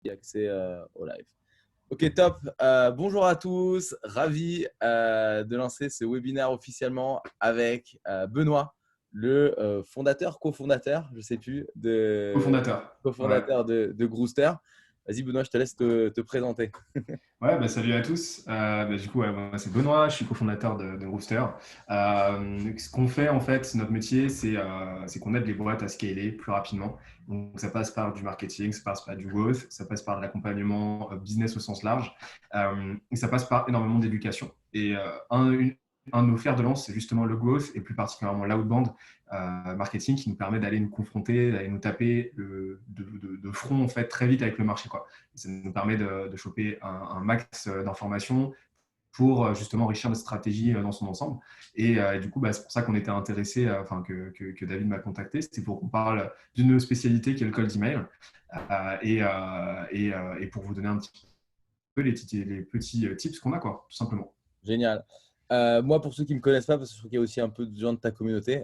accès au live. Ok, top. Bonjour à tous. Ravi de lancer ce webinaire officiellement avec Benoît, le fondateur, cofondateur, je ne sais plus, Cofondateur. Ouais. cofondateur de Grooster. Vas-y, Benoît, je te laisse te présenter. Ouais, salut à tous. Du coup, ouais, moi, c'est Benoît, je suis cofondateur de Rooster. Ce qu'on fait, en fait, notre métier, c'est qu'on aide les boîtes à scaler plus rapidement. Donc, ça passe par du marketing, ça passe par du growth, ça passe par de l'accompagnement business au sens large, et ça passe par énormément d'éducation. Et un de nos fers de lance, c'est justement le growth, et plus particulièrement l'outbound marketing, qui nous permet d'aller nous confronter, d'aller nous taper de front, en fait, très vite avec le marché, quoi. Ça nous permet de choper un max d'informations pour justement enrichir notre stratégie dans son ensemble. Et du coup, c'est pour ça qu'on était intéressé, que David m'a contacté. C'était pour qu'on parle d'une spécialité qui est le cold email et pour vous donner un petit peu les petits tips qu'on a, quoi, tout simplement. Génial. Moi, pour ceux qui ne me connaissent pas, parce que je trouve qu'il y a aussi un peu de gens de ta communauté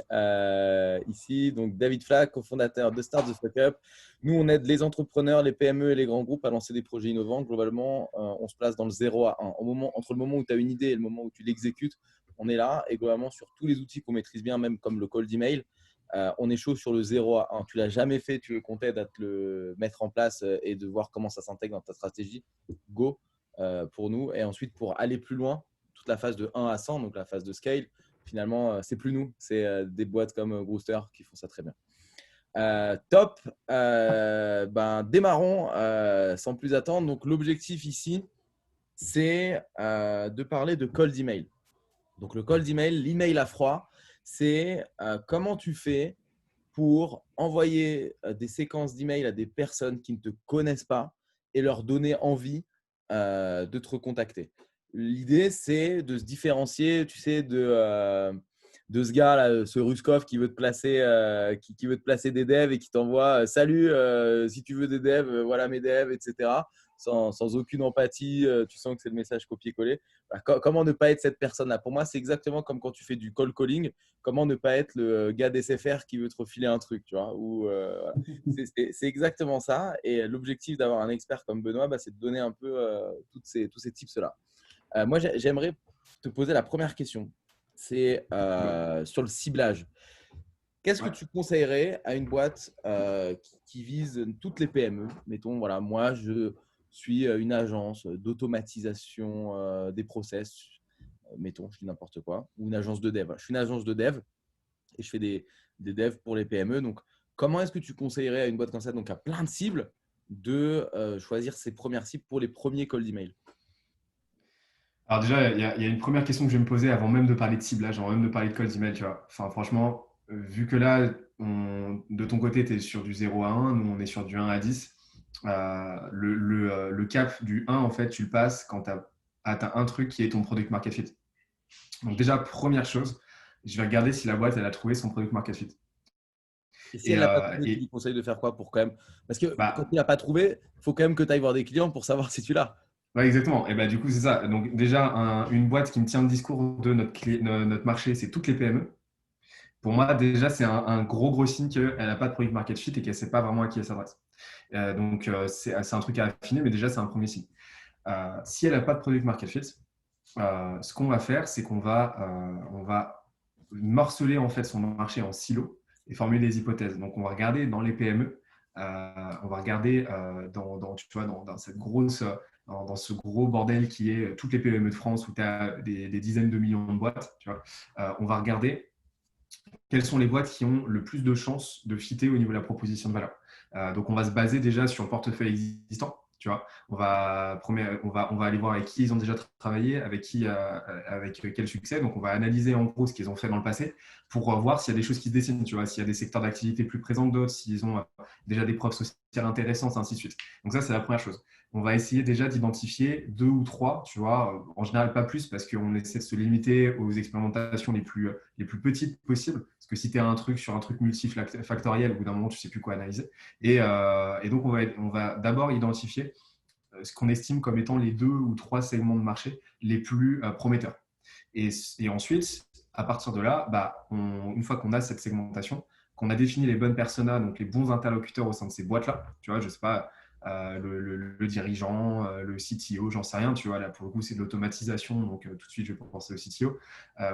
ici, donc David Flack, cofondateur de Start the Fuck Up. Nous, on aide les entrepreneurs, les PME et les grands groupes à lancer des projets innovants. Globalement, on se place dans le 0 à 1. Entre le moment où tu as une idée et le moment où tu l'exécutes, on est là. Et globalement, sur tous les outils qu'on maîtrise bien, même comme le cold email, on est chaud sur le 0 à 1. Tu ne l'as jamais fait, tu veux qu'on t'aide à te le mettre en place et de voir comment ça s'intègre dans ta stratégie. Go pour nous. Et ensuite, pour aller plus loin, toute la phase de 1 à 100, donc la phase de scale, finalement, c'est plus nous, c'est des boîtes comme Brewster qui font ça très bien. Top. Démarrons sans plus attendre. Donc, l'objectif ici, c'est de parler de cold email. Donc, le cold email, l'email à froid, c'est comment tu fais pour envoyer des séquences d'emails à des personnes qui ne te connaissent pas et leur donner envie de te recontacter. L'idée, c'est de se différencier, tu sais, de ce gars là, ce Ruskov qui veut te placer, qui veut te placer des devs et qui t'envoie salut, si tu veux des devs, voilà mes devs, etc. Sans aucune empathie, tu sens que c'est le message copier-coller. Voilà, comment ne pas être cette personne-là? Pour moi, c'est exactement comme quand tu fais du cold calling. Comment ne pas être le gars d'SFR qui veut te refiler un truc, tu vois, voilà. C'est exactement ça. Et l'objectif d'avoir un expert comme Benoît, c'est de donner un peu tous ces tips-là. Moi, j'aimerais te poser la première question. C'est sur le ciblage. Qu'est-ce que Ouais. tu conseillerais à une boîte qui vise toutes les PME? Mettons, voilà, moi, je suis une agence d'automatisation des process. Mettons, je dis n'importe quoi, ou une agence de dev. Je suis une agence de dev et je fais des devs pour les PME. Donc, comment est-ce que tu conseillerais à une boîte comme ça, donc à plein de cibles, de choisir ses premières cibles pour les premiers cold email? Alors déjà, il y a une première question que je vais me poser avant même de parler de ciblage, avant même de parler de cold email, tu vois. Enfin, franchement, vu que là, de ton côté, tu es sur du 0 à 1, nous, on est sur du 1 à 10. Le cap du 1, en fait, tu le passes quand tu as atteint un truc qui est ton product market fit. Donc déjà, première chose, je vais regarder si la boîte, elle a trouvé son product market fit. Et si elle Et, ne l'a pas euh, trouvé, tu lui et conseilles de faire quoi pour quand même… Parce que quand bah, tu ne l'as pas trouvé, il faut quand même que tu ailles voir des clients pour savoir si tu l'as. ouais, exactement. Et du coup, c'est ça. Donc déjà, une boîte qui me tient le discours de notre marché, c'est toutes les PME. Pour moi, déjà, c'est un gros signe qu'elle n'a pas de product market fit et qu'elle ne sait pas vraiment à qui elle s'adresse. C'est un truc à affiner, mais déjà, c'est un premier signe. Si elle n'a pas de product market fit, ce qu'on va faire, c'est qu'on va morceler en fait son marché en silos et formuler des hypothèses. Donc, on va regarder dans les PME, on va regarder tu vois, dans cette grosse, dans ce gros bordel qui est toutes les PME de France où tu as des dizaines de millions de boîtes. Tu vois, on va regarder quelles sont les boîtes qui ont le plus de chances de fitter au niveau de la proposition de valeur. Donc, on va se baser déjà sur le portefeuille existant. Tu vois, on va aller voir avec qui ils ont déjà travaillé, avec quel succès. Donc, on va analyser en gros ce qu'ils ont fait dans le passé pour voir s'il y a des choses qui se dessinent, tu vois, s'il y a des secteurs d'activité plus présents que d'autres, s'ils ont déjà des preuves sociales intéressantes, ainsi de suite. Donc, ça, c'est la première chose. On va essayer déjà d'identifier deux ou trois, tu vois, en général pas plus parce qu'on essaie de se limiter aux expérimentations les plus petites possibles. Parce que si tu as un truc sur un truc multifactoriel, au bout d'un moment, tu ne sais plus quoi analyser. Et donc, on va d'abord identifier ce qu'on estime comme étant les deux ou trois segments de marché les plus prometteurs. Et ensuite, à partir de là, une fois qu'on a cette segmentation, qu'on a défini les bonnes personas, donc les bons interlocuteurs au sein de ces boîtes-là, tu vois, je sais pas, le dirigeant, le CTO, j'en sais rien, tu vois. Là, pour le coup, c'est de l'automatisation, donc tout de suite, je vais penser au CTO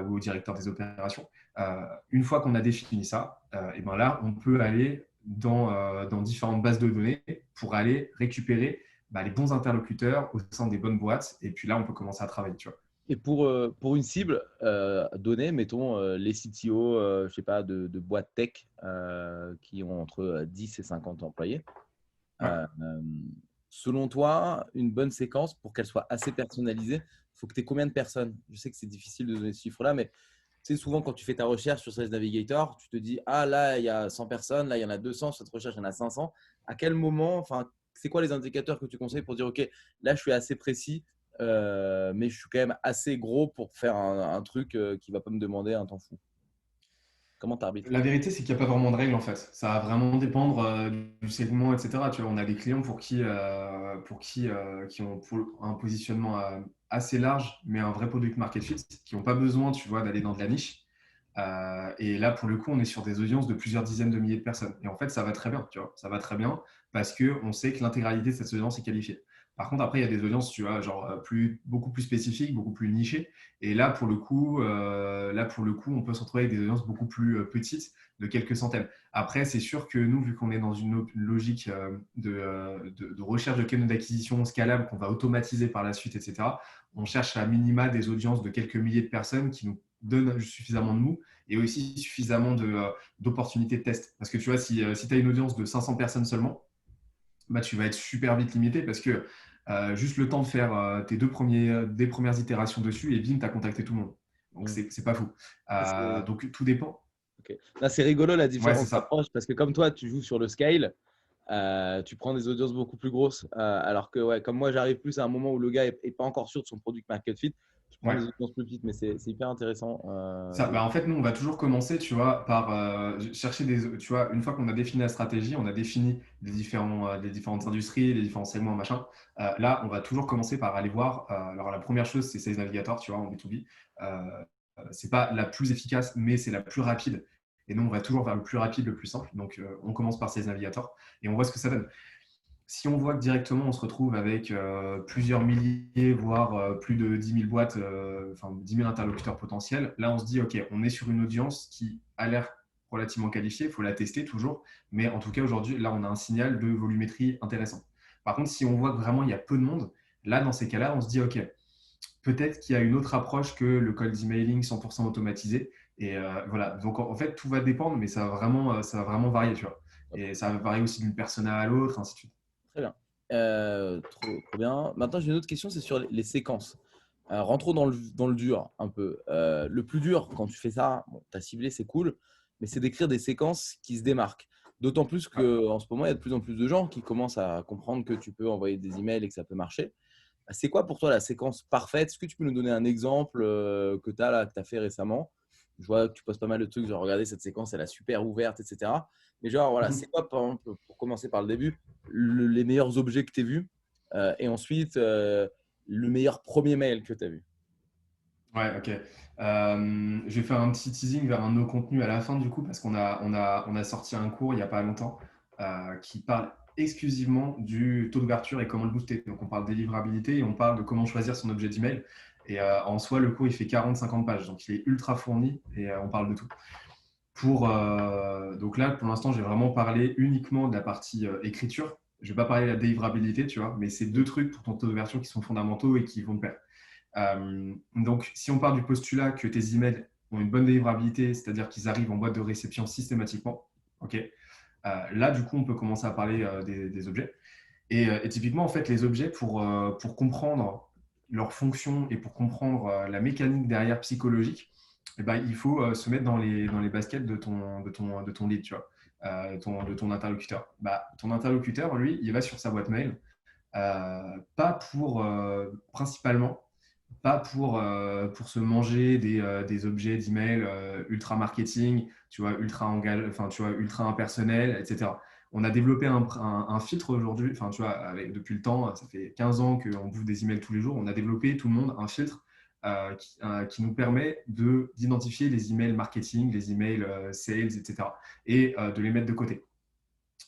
ou au directeur des opérations. Une fois qu'on a défini ça, et ben là, on peut aller dans différentes bases de données pour aller récupérer les bons interlocuteurs au sein des bonnes boîtes. Et puis là, on peut commencer à travailler, tu vois. Et pour une cible donnée, mettons les CTO, je sais pas, de boîtes tech qui ont entre 10 et 50 employés. Ouais. Selon toi, une bonne séquence pour qu'elle soit assez personnalisée, il faut que tu aies combien de personnes? Je sais que c'est difficile de donner ce chiffre-là, mais tu sais, souvent quand tu fais ta recherche sur Sales Navigator, tu te dis, ah là, il y a 100 personnes, là, il y en a 200, sur cette recherche, il y en a 500. À quel moment, enfin, c'est quoi les indicateurs que tu conseilles pour dire, OK, là, je suis assez précis, mais je suis quand même assez gros pour faire un truc qui ne va pas me demander un temps fou. Comment tu arbitres? La vérité, c'est qu'il n'y a pas vraiment de règle en fait. Ça va vraiment dépendre du segment, etc. Tu vois, on a des clients qui ont un positionnement assez large, mais un vrai product market fit, qui n'ont pas besoin, tu vois, d'aller dans de la niche. Et là, pour le coup, on est sur des audiences de plusieurs dizaines de milliers de personnes. Et en fait, ça va très bien, tu vois. Ça va très bien parce qu'on sait que l'intégralité de cette audience est qualifiée. Par contre, après, il y a des audiences, tu vois, genre beaucoup plus spécifiques, beaucoup plus nichées. Et là, pour le coup, on peut se retrouver avec des audiences beaucoup plus petites, de quelques centaines. Après, c'est sûr que nous, vu qu'on est dans une logique de recherche de canaux d'acquisition scalable qu'on va automatiser par la suite, etc., on cherche à minima des audiences de quelques milliers de personnes qui nous donnent suffisamment de nous et aussi suffisamment d'opportunités de test. Parce que tu vois, si tu as une audience de 500 personnes seulement, tu vas être super vite limité parce que juste le temps de faire des premières itérations dessus et bim, tu as contacté tout le monde. Donc, Hmm. c'est pas fou. C'est Donc, tout dépend. ok. Là, c'est rigolo la Ouais, c'est différence ça. d'approche parce que comme toi, tu joues sur le scale, tu prends des audiences beaucoup plus grosses. Alors que, ouais, comme moi, j'arrive plus à un moment où le gars n'est pas encore sûr de son product market fit, je prends Ouais. des audiences plus petites, mais c'est hyper intéressant. En fait, nous, on va toujours commencer, tu vois, par chercher tu vois, une fois qu'on a défini la stratégie, on a défini les différentes industries, les différents segments, machin. Là, on va toujours commencer par aller voir. Alors, la première chose, c'est Sales Navigator, tu vois, en B2B. C'est pas la plus efficace, mais c'est la plus rapide. Et nous, on va toujours vers le plus rapide, le plus simple. Donc, on commence par Sales Navigator et on voit ce que ça donne. Si on voit que directement on se retrouve avec plusieurs milliers, voire plus de 10 000 boîtes, enfin 10 000 interlocuteurs potentiels, là on se dit ok, on est sur une audience qui a l'air relativement qualifiée, il faut la tester toujours, mais en tout cas aujourd'hui, là on a un signal de volumétrie intéressant. Par contre, si on voit que vraiment il y a peu de monde, là dans ces cas-là, on se dit ok, peut-être qu'il y a une autre approche que le cold emailing 100% automatisé. Et voilà, donc en fait tout va dépendre, mais ça va vraiment varier, tu vois. Et ça va varier aussi d'une personne à l'autre, ainsi de suite. Très bien. Trop bien. Maintenant, j'ai une autre question, c'est sur les séquences. Rentrons dans le dur un peu. Le plus dur quand tu fais ça, bon, tu as ciblé, c'est cool, mais c'est d'écrire des séquences qui se démarquent. D'autant plus Ouais. qu'en ce moment, il y a de plus en plus de gens qui commencent à comprendre que tu peux envoyer des emails et que ça peut marcher. C'est quoi pour toi la séquence parfaite? Est-ce que tu peux nous donner un exemple que tu as fait récemment? Je vois que tu postes pas mal de trucs, genre regardez cette séquence, elle est super ouverte, etc. Mais genre, voilà, c'est quoi, par exemple, pour commencer par le début, les meilleurs objets que tu as vus et ensuite le meilleur premier mail que tu as vu? Ouais, ok. Je vais faire un petit teasing vers un de nos contenus à la fin du coup, parce on a sorti un cours il n'y a pas longtemps qui parle exclusivement du taux d'ouverture et comment le booster. Donc on parle des livrabilités et on parle de comment choisir son objet d'email. Et en soi, le cours il fait 40-50 pages, donc il est ultra fourni et on parle de tout. Donc là, pour l'instant, j'ai vraiment parlé uniquement de la partie écriture. Je ne vais pas parler de la délivrabilité, tu vois, mais c'est deux trucs pour ton taux d'ouverture qui sont fondamentaux et qui vont de pair. Donc, si on part du postulat que tes emails ont une bonne délivrabilité, c'est-à-dire qu'ils arrivent en boîte de réception systématiquement, ok, là, du coup, on peut commencer à parler des objets. Et typiquement, en fait, les objets, pour comprendre leur fonction et pour comprendre la mécanique derrière psychologique, eh ben, il faut se mettre dans les baskets de ton lead, tu vois, de ton interlocuteur. Ton interlocuteur, lui, il va sur sa boîte mail, pas principalement pas pour se manger des objets d'email ultra marketing, tu vois, ultra engagé, enfin, tu vois, ultra impersonnel, etc. On a développé un filtre aujourd'hui, enfin, tu vois, depuis le temps, ça fait 15 ans qu'on bouffe des emails tous les jours, on a développé tout le monde un filtre qui nous permet d'identifier les emails marketing, les emails sales, etc. et de les mettre de côté.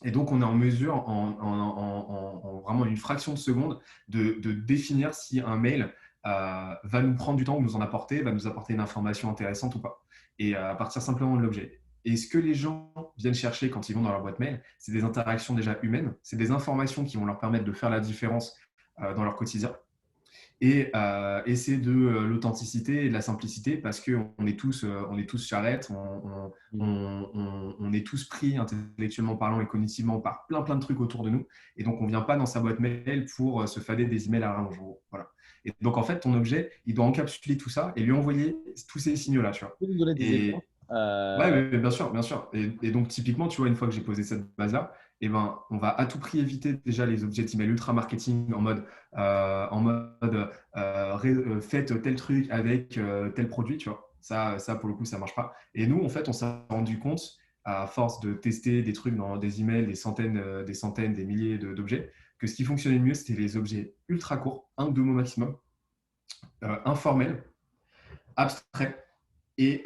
Et donc, on est en mesure, en vraiment une fraction de seconde, de définir si un mail va nous prendre du temps ou nous en apporter, va nous apporter une information intéressante ou pas. Et à partir simplement de l'objet. Et ce que les gens viennent chercher quand ils vont dans leur boîte mail, c'est des interactions déjà humaines, c'est des informations qui vont leur permettre de faire la différence dans leur quotidien. Et c'est de l'authenticité et de la simplicité parce qu'on est tous charrettes, on est tous pris intellectuellement parlant et cognitivement par plein de trucs autour de nous. Et donc, on ne vient pas dans sa boîte mail pour se fader des emails à rallonge. Voilà. Et donc, en fait, ton objet, il doit encapsuler tout ça et lui envoyer tous ces signaux-là. Tu vois. Tu peux nous donner des exemples? Et, ouais, bien sûr, bien sûr. Et donc, typiquement, tu vois, une fois que j'ai posé cette base-là, eh ben, on va à tout prix éviter déjà les objets d'email ultra marketing en mode faites tel truc avec tel produit, tu vois. Ça, pour le coup, ça marche pas. Et nous, en fait, on s'est rendu compte, à force de tester des trucs dans des emails, des centaines, des milliers d'objets, que ce qui fonctionnait le mieux, c'était les objets ultra courts, 1 ou 2 mots maximum, informels, abstraits et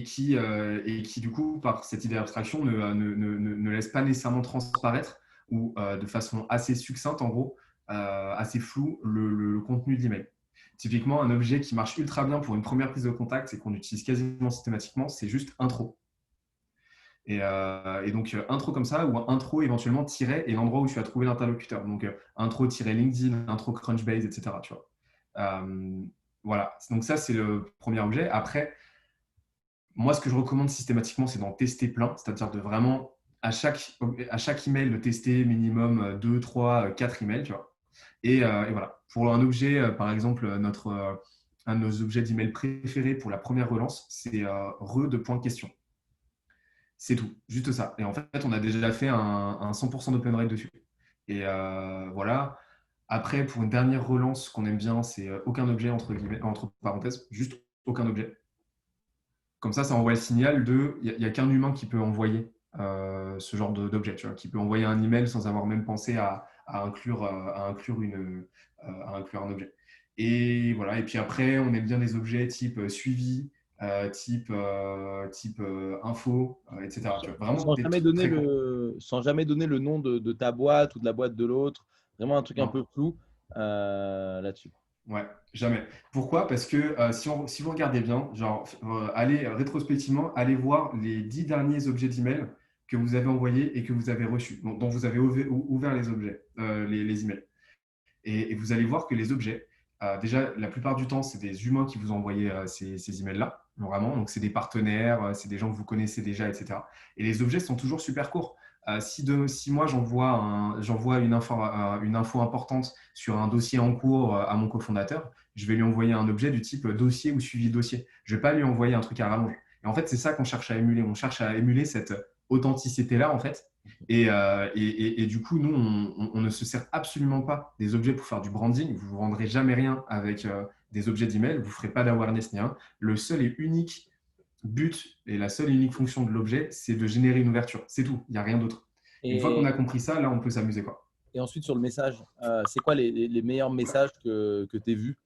qui, du coup, par cette idée d'abstraction, ne laisse pas nécessairement transparaître ou de façon assez succincte, en gros, assez floue, le contenu de l'email. Typiquement, un objet qui marche ultra bien pour une première prise de contact et qu'on utilise quasiment systématiquement, c'est juste intro. Et donc, intro comme ça, ou intro éventuellement tiret et l'endroit où tu as trouvé l'interlocuteur. Donc, intro-LinkedIn, intro Crunchbase, etc. Tu vois. Voilà. Donc, ça, c'est le premier objet. Après, moi, ce que je recommande systématiquement, c'est d'en tester plein, c'est-à-dire de vraiment, à chaque email, de tester minimum 2, 3, 4 emails, tu vois. Et voilà. Pour un objet, par exemple, un de nos objets d'email préférés pour la première relance, c'est re de point de question. C'est tout, juste ça. Et en fait, on a déjà fait un 100% d'open rate dessus. Et voilà. Après, pour une dernière relance, ce qu'on aime bien, c'est aucun objet entre guillemets, entre parenthèses, juste aucun objet. Comme ça envoie le signal de, il n'y a qu'un humain qui peut envoyer ce genre d'objet, tu vois, qui peut envoyer un email sans avoir même pensé à inclure un objet. Et voilà. Et puis après, on aime bien des objets type suivi, type info, etc. Tu vois, vraiment Sans des jamais trucs donner très courts. sans jamais donner le nom de ta boîte ou de la boîte de l'autre. Vraiment un truc un Non, peu flou là-dessus. ouais, jamais. Pourquoi? Parce que si vous regardez bien, genre, allez rétrospectivement, allez voir les 10 derniers objets d'email que vous avez envoyés et que vous avez reçus, dont vous avez ouvert les objets, les emails. Et vous allez voir que les objets, déjà, la plupart du temps, c'est des humains qui vous ont envoyé ces emails-là, vraiment. Donc, c'est des partenaires, c'est des gens que vous connaissez déjà, etc. Et les objets sont toujours super courts. Si moi, j'envoie une info importante sur un dossier en cours à mon cofondateur, je vais lui envoyer un objet du type dossier ou suivi dossier. Je ne vais pas lui envoyer un truc à rallonge. Et en fait, c'est ça qu'on cherche à émuler. On cherche à émuler cette authenticité-là, en fait. Et du coup, nous, on ne se sert absolument pas des objets pour faire du branding. Vous ne vous vendrez jamais rien avec des objets d'email. Vous ne ferez pas d'awareness ni rien. Le seul et unique but et la seule et unique fonction de l'objet, c'est de générer une ouverture. C'est tout. Il n'y a rien d'autre. Une fois qu'on Et, a compris ça, là, on peut s'amuser, quoi. et ensuite, sur le message, c'est quoi les meilleurs messages que tu as vus?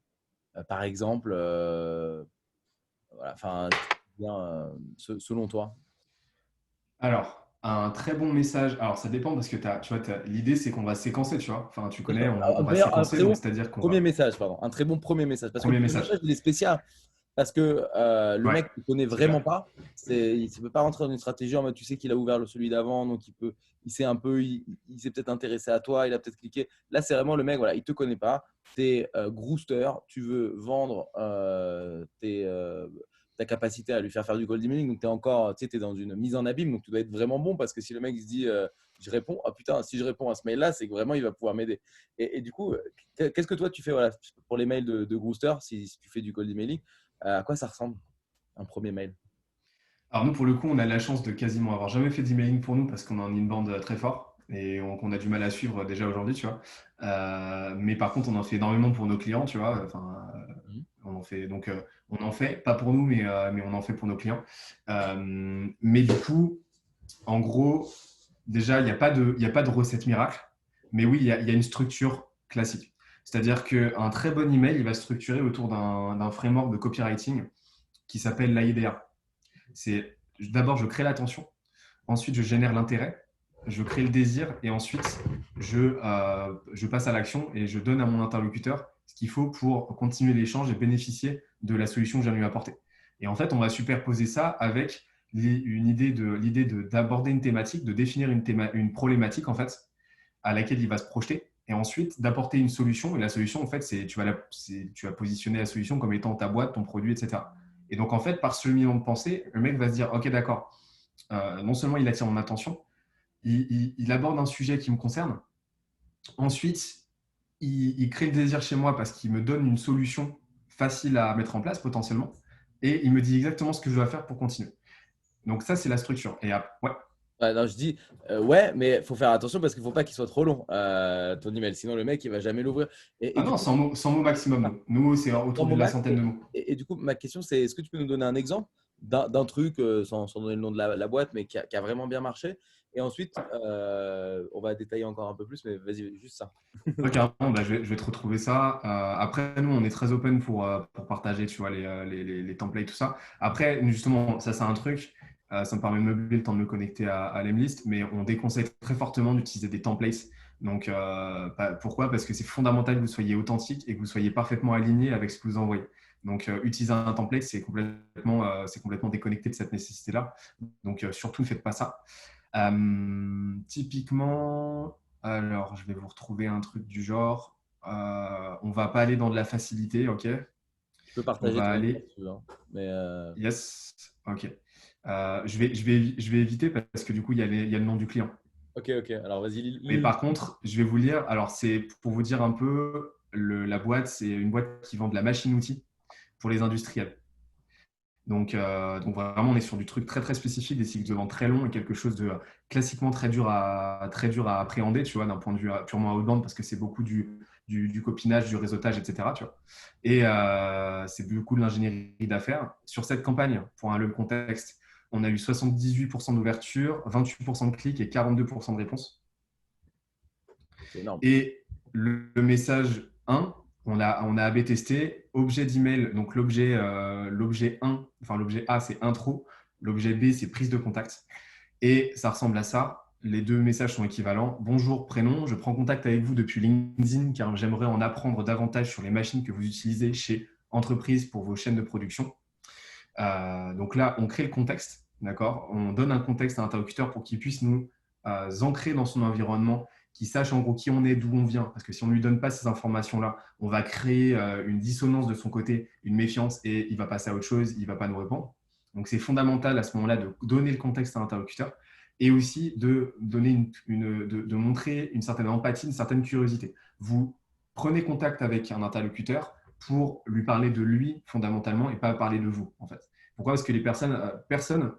Par exemple, voilà, enfin, bien, selon toi. Alors, un très bon message. Alors, ça dépend parce que tu vois, l'idée, c'est qu'on va séquencer, tu vois. Enfin, tu connais, on va Un séquencer. très Donc, bon c'est-à-dire qu'on premier va… message, pardon. Un très bon premier message. Parce que le Premier premier message. message, il est spécial. Parce que le Ouais, mec ne connaît c'est vraiment clair. pas. Il ne peut pas rentrer dans une stratégie en mode tu sais qu'il a ouvert celui d'avant, donc il s'est un peu, il s'est peut-être intéressé à toi, il a peut-être cliqué. Là, c'est vraiment le mec, voilà, il ne te connaît pas. Tu es Grooster, tu veux vendre ta capacité à lui faire du cold emailing. Donc, tu es encore, tu sais, es dans une mise en abîme. Donc, tu dois être vraiment bon parce que si le mec il se dit je réponds, ah putain, si je réponds à ce mail-là, c'est que vraiment il va pouvoir m'aider. Et du coup, qu'est-ce que toi tu fais voilà, pour les mails de Grooster si tu fais du cold emailing? À quoi ça ressemble un premier mail? Alors nous, pour le coup, on a la chance de quasiment avoir jamais fait d'emailing pour nous parce qu'on a un inbound très fort et qu'on a du mal à suivre déjà aujourd'hui, tu vois. Mais par contre, on en fait énormément pour nos clients, tu vois. Enfin, Mhm. on en fait donc on en fait pas pour nous, mais on en fait pour nos clients. Mais du coup, en gros, déjà, il y a pas de recette miracle, mais oui, il y a une structure classique. C'est-à-dire qu'un très bon email, il va se structurer autour d'un framework de copywriting qui s'appelle l'AIDA. C'est d'abord, je crée l'attention. ensuite je génère l'intérêt, je crée le désir et ensuite je passe à l'action et je donne à mon interlocuteur ce qu'il faut pour continuer l'échange et bénéficier de la solution que je viens de lui apporter. Et en fait, on va superposer ça avec l'idée d'aborder une thématique, de définir une problématique en fait, à laquelle il va se projeter et ensuite d'apporter une solution. Et la solution, en fait, tu vas positionner la solution comme étant ta boîte, ton produit, etc. Et donc, en fait, par ce cheminement de pensée, le mec va se dire, OK, d'accord, non seulement il attire mon attention, il aborde un sujet qui me concerne. Ensuite, il crée le désir chez moi parce qu'il me donne une solution facile à mettre en place potentiellement. Et il me dit exactement ce que je dois faire pour continuer. Donc ça, c'est la structure. Et ouais. Non, je dis ouais, mais il faut faire attention parce qu'il ne faut pas qu'il soit trop long, ton email. Sinon, le mec, il ne va jamais l'ouvrir. Et Ah du non, coup, 100 mots maximum. Nous, c'est dans autour mon de la max. centaine de mots. Et du coup, ma question, c'est est-ce que tu peux nous donner un exemple d'un truc, sans donner le nom de la boîte, mais qui a vraiment bien marché? Et ensuite, on va détailler encore un peu plus, mais vas-y, juste ça. Ouais, carrément, bah, je vais te retrouver ça. Après, nous, on est très open pour partager, tu vois, les templates, tout ça. Après, justement, ça, c'est un truc. Ça me permet de meubler le temps de me connecter à l'Emlist, mais on déconseille très fortement d'utiliser des templates. Donc, pourquoi? Parce que c'est fondamental que vous soyez authentique et que vous soyez parfaitement aligné avec ce que vous envoyez. Donc, utiliser un template, c'est complètement déconnecté de cette nécessité-là. Donc, surtout, ne faites pas ça. Typiquement, alors je vais vous retrouver un truc du genre. On va pas aller dans de la facilité, ok? Tu peux On partager va ton exemple aller. si tu veux, hein. Mais Yes, ok. Je vais éviter parce que du coup, il y a le nom du client. ok, ok. Alors, vas-y, Mais lis-le. par contre, je vais vous lire. Alors, c'est pour vous dire un peu, la boîte, c'est une boîte qui vend de la machine-outil pour les industriels. Donc vraiment, on est sur du truc très très spécifique, des cycles de vente très longs et quelque chose de classiquement très dur à appréhender, tu vois, d'un point de vue purement outbound, parce que c'est beaucoup du copinage, du réseautage, etc. Tu vois. Et c'est beaucoup de l'ingénierie d'affaires. Sur cette campagne, pour un le contexte, on a eu 78% d'ouverture, 28% de clics et 42% de réponses. C'est énorme. Et le message 1, on a AB testé, objet d'email, donc l'objet 1, enfin l'objet A, c'est intro, l'objet B, c'est prise de contact. Et ça ressemble à ça. Les deux messages sont équivalents. Bonjour, prénom, je prends contact avec vous depuis LinkedIn car j'aimerais en apprendre davantage sur les machines que vous utilisez chez entreprise pour vos chaînes de production. Donc là, on crée le contexte, d'accord? On donne un contexte à l'interlocuteur pour qu'il puisse nous ancrer dans son environnement, qu'il sache en gros qui on est, d'où on vient. Parce que si on ne lui donne pas ces informations-là, on va créer une dissonance de son côté, une méfiance et il va passer à autre chose, il ne va pas nous répondre. Donc c'est fondamental à ce moment-là de donner le contexte à l'interlocuteur et aussi de montrer une certaine empathie, une certaine curiosité. Vous prenez contact avec un interlocuteur pour lui parler de lui fondamentalement et pas parler de vous en fait. Pourquoi? Parce que les personne,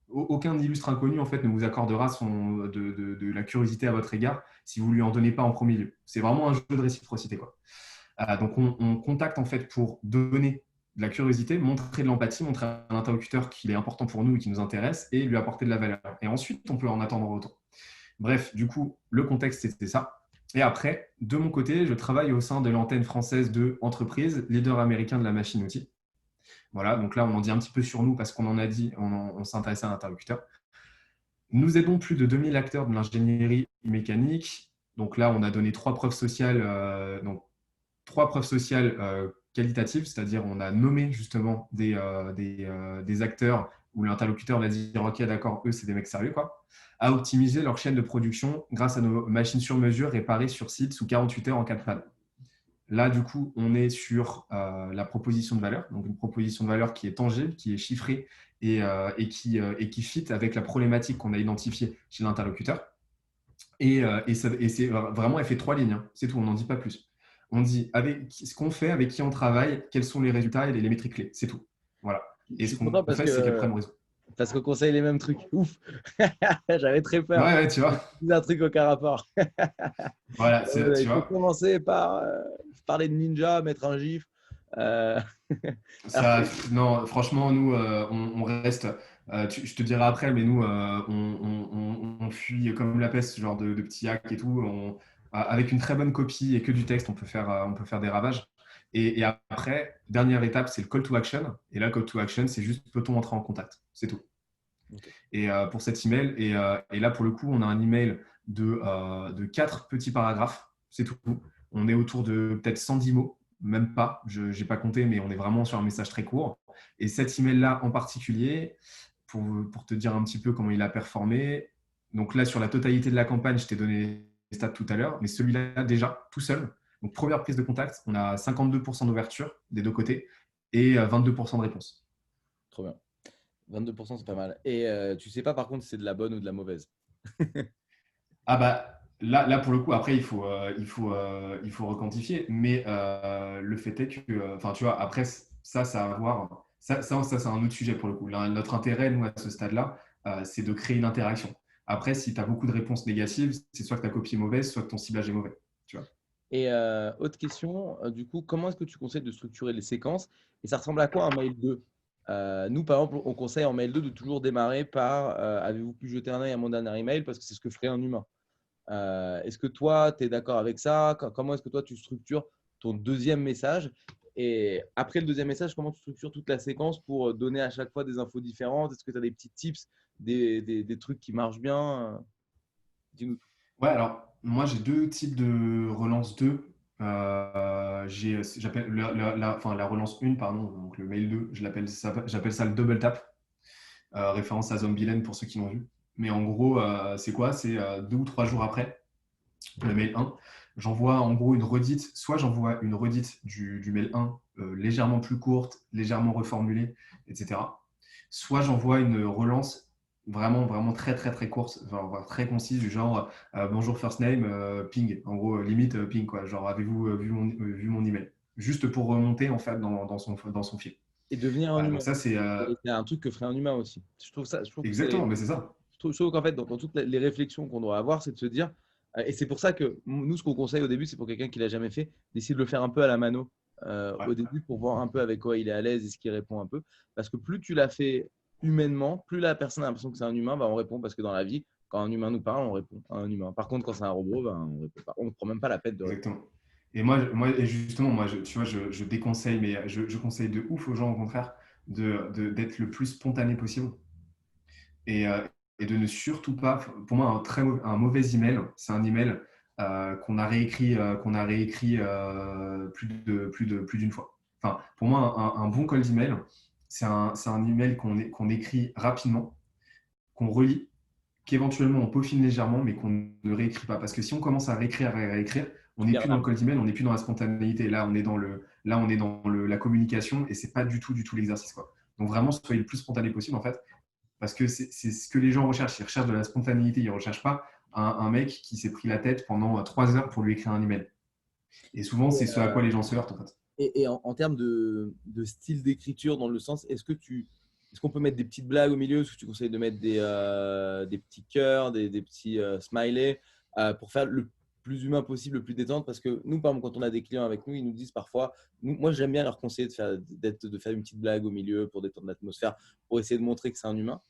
aucun illustre inconnu en fait ne vous accordera de la curiosité à votre égard si vous lui en donnez pas en premier lieu. C'est vraiment un jeu de réciprocité quoi. Donc on contacte en fait pour donner de la curiosité, montrer de l'empathie, montrer à un interlocuteur qu'il est important pour nous et qui nous intéresse et lui apporter de la valeur. Et ensuite on peut en attendre en retour. Bref, du coup, le contexte, c'était ça. Et après, de mon côté, je travaille au sein de l'antenne française de Entreprise, leader américain de la machine-outil. Voilà, donc là, on en dit un petit peu sur nous parce qu'on en a dit, on s'intéressait à l'interlocuteur. Nous aidons plus de 2000 acteurs de l'ingénierie mécanique. Donc là, on a donné trois preuves sociales, qualitatives, c'est-à-dire on a nommé justement des acteurs où l'interlocuteur va dire « Ok, d'accord, eux, c'est des mecs sérieux, quoi », à optimiser leur chaîne de production grâce à nos machines sur mesure réparées sur site sous 48 heures en cas de panne. Là, du coup, on est sur la proposition de valeur, donc une proposition de valeur qui est tangible, qui est chiffrée et qui fit avec la problématique qu'on a identifiée chez l'interlocuteur. Et c'est vraiment, elle fait 3 lignes, hein. C'est tout, on n'en dit pas plus. On dit avec ce qu'on fait, avec qui on travaille, quels sont les résultats et les métriques clés, c'est tout. Voilà. Je Et suis ce qu'on content fait, c'est qu'après, on résout. parce qu'on conseille les mêmes trucs. Ouf. J'avais très peur. Ouais, tu vois. C'est un truc aucun rapport. Voilà, tu Il faut vois. commencer par parler de ninja, mettre un gif. Euh, Ça, non, franchement, nous, on reste. Je te dirai après, mais nous, on fuit comme la peste, ce genre de petits hacks et tout. Avec une très bonne copie et que du texte, on peut faire des ravages. Et après, dernière étape, c'est le call to action. Et là, call to action, c'est juste peut-on entrer en contact? C'est tout. Ok. Et pour cet email. Et là, pour le coup, on a un email de 4 petits paragraphes. C'est tout. On est autour de peut-être 110 mots, même pas. Je n'ai pas compté, mais on est vraiment sur un message très court. Et cet email-là en particulier, pour te dire un petit peu comment il a performé, donc là, sur la totalité de la campagne, je t'ai donné les stats tout à l'heure, mais celui-là, déjà, tout seul, donc première prise de contact, on a 52% d'ouverture des deux côtés et 22% de réponse. Trop bien. 22%, c'est pas mal. Et tu sais pas par contre si c'est de la bonne ou de la mauvaise. Ah bah là pour le coup, après il faut requantifier, mais le fait est que, enfin tu vois, après ça a à voir, ça c'est un autre sujet pour le coup. Là, notre intérêt, nous, à ce stade-là, c'est de créer une interaction. Après, si tu as beaucoup de réponses négatives, c'est soit que ta copie est mauvaise, soit que ton ciblage est mauvais. Tu vois. Et autre question, du coup, comment est-ce que tu conseilles de structurer les séquences? Et ça ressemble à quoi un mail 2? Nous, par exemple, on conseille en mail 2 de toujours démarrer par avez-vous pu jeter un œil à mon dernier email parce que c'est ce que ferait un humain. Est-ce que toi, tu es d'accord avec ça? Comment est-ce que toi, tu structures ton deuxième message? Et après le deuxième message, comment tu structures toute la séquence pour donner à chaque fois des infos différentes? Est-ce que tu as des petits tips, des trucs qui marchent bien? Dis-nous. Ouais, alors moi j'ai deux types de relance 2. J'appelle enfin, la relance 1, pardon, donc le mail 2, j'appelle ça le double tap. Référence à Zombieland pour ceux qui l'ont vu. Mais en gros, c'est quoi? C'est 2 ou 3 jours après le mail 1. J'envoie en gros une redite, soit j'envoie une redite du mail 1 légèrement plus courte, légèrement reformulée, etc. Soit j'envoie une relance vraiment, vraiment très, très, très courte, genre très concise, du genre bonjour first name, ping. En gros, limite ping, quoi. Genre avez-vous vu mon email? Juste pour remonter en fait dans son fil. Et devenir un Voilà, donc humain. ça, c'est Et c'est un truc que ferait un humain aussi. Je trouve que c'est exactement, mais c'est ça. je trouve qu'en fait, dans toutes les réflexions qu'on doit avoir, c'est de se dire, et c'est pour ça que nous, ce qu'on conseille au début, c'est pour quelqu'un qui l'a jamais fait, d'essayer de le faire un peu à la mano Ouais. au début pour voir un peu avec quoi il est à l'aise et ce qu'il répond un peu. Parce que plus tu l'as fait humainement, plus la personne a l'impression que c'est un humain, bah, on répond parce que dans la vie, quand un humain nous parle, on répond à un humain. Par contre, quand c'est un robot, bah, on répond pas. On ne prend même pas la peine de répondre. Exactement. Et moi et justement, tu vois, je déconseille, mais je conseille de ouf aux gens, au contraire, d'être le plus spontané possible et, euh, et de ne surtout pas. Pour moi, un mauvais email, c'est un email qu'on a réécrit plus d'une fois. Enfin, pour moi, un bon cold email, c'est un email qu'on écrit rapidement, qu'on relit, qu'éventuellement on peaufine légèrement, mais qu'on ne réécrit pas. Parce que si on commence à réécrire, on Tu n'est perds plus dans le l'âme. cold email, on n'est plus dans la spontanéité. Là, on est dans la communication et c'est pas du tout l'exercice, quoi. Donc vraiment, soyez le plus spontané possible, en fait, parce que c'est ce que les gens recherchent. Ils recherchent de la spontanéité. Ils ne recherchent pas un mec qui s'est pris la tête pendant 3 heures pour lui écrire un email. Et souvent, Et, c'est ce à quoi les gens se heurtent, en fait. en termes de style d'écriture, dans le sens, est-ce qu'on peut mettre des petites blagues au milieu? Est-ce que tu conseilles de mettre des petits cœurs, des petits smileys pour faire le plus humain possible, le plus détente? Parce que nous, par exemple, quand on a des clients avec nous, ils nous disent parfois, moi j'aime bien leur conseiller de faire une petite blague au milieu pour détendre l'atmosphère, pour essayer de montrer que c'est un humain.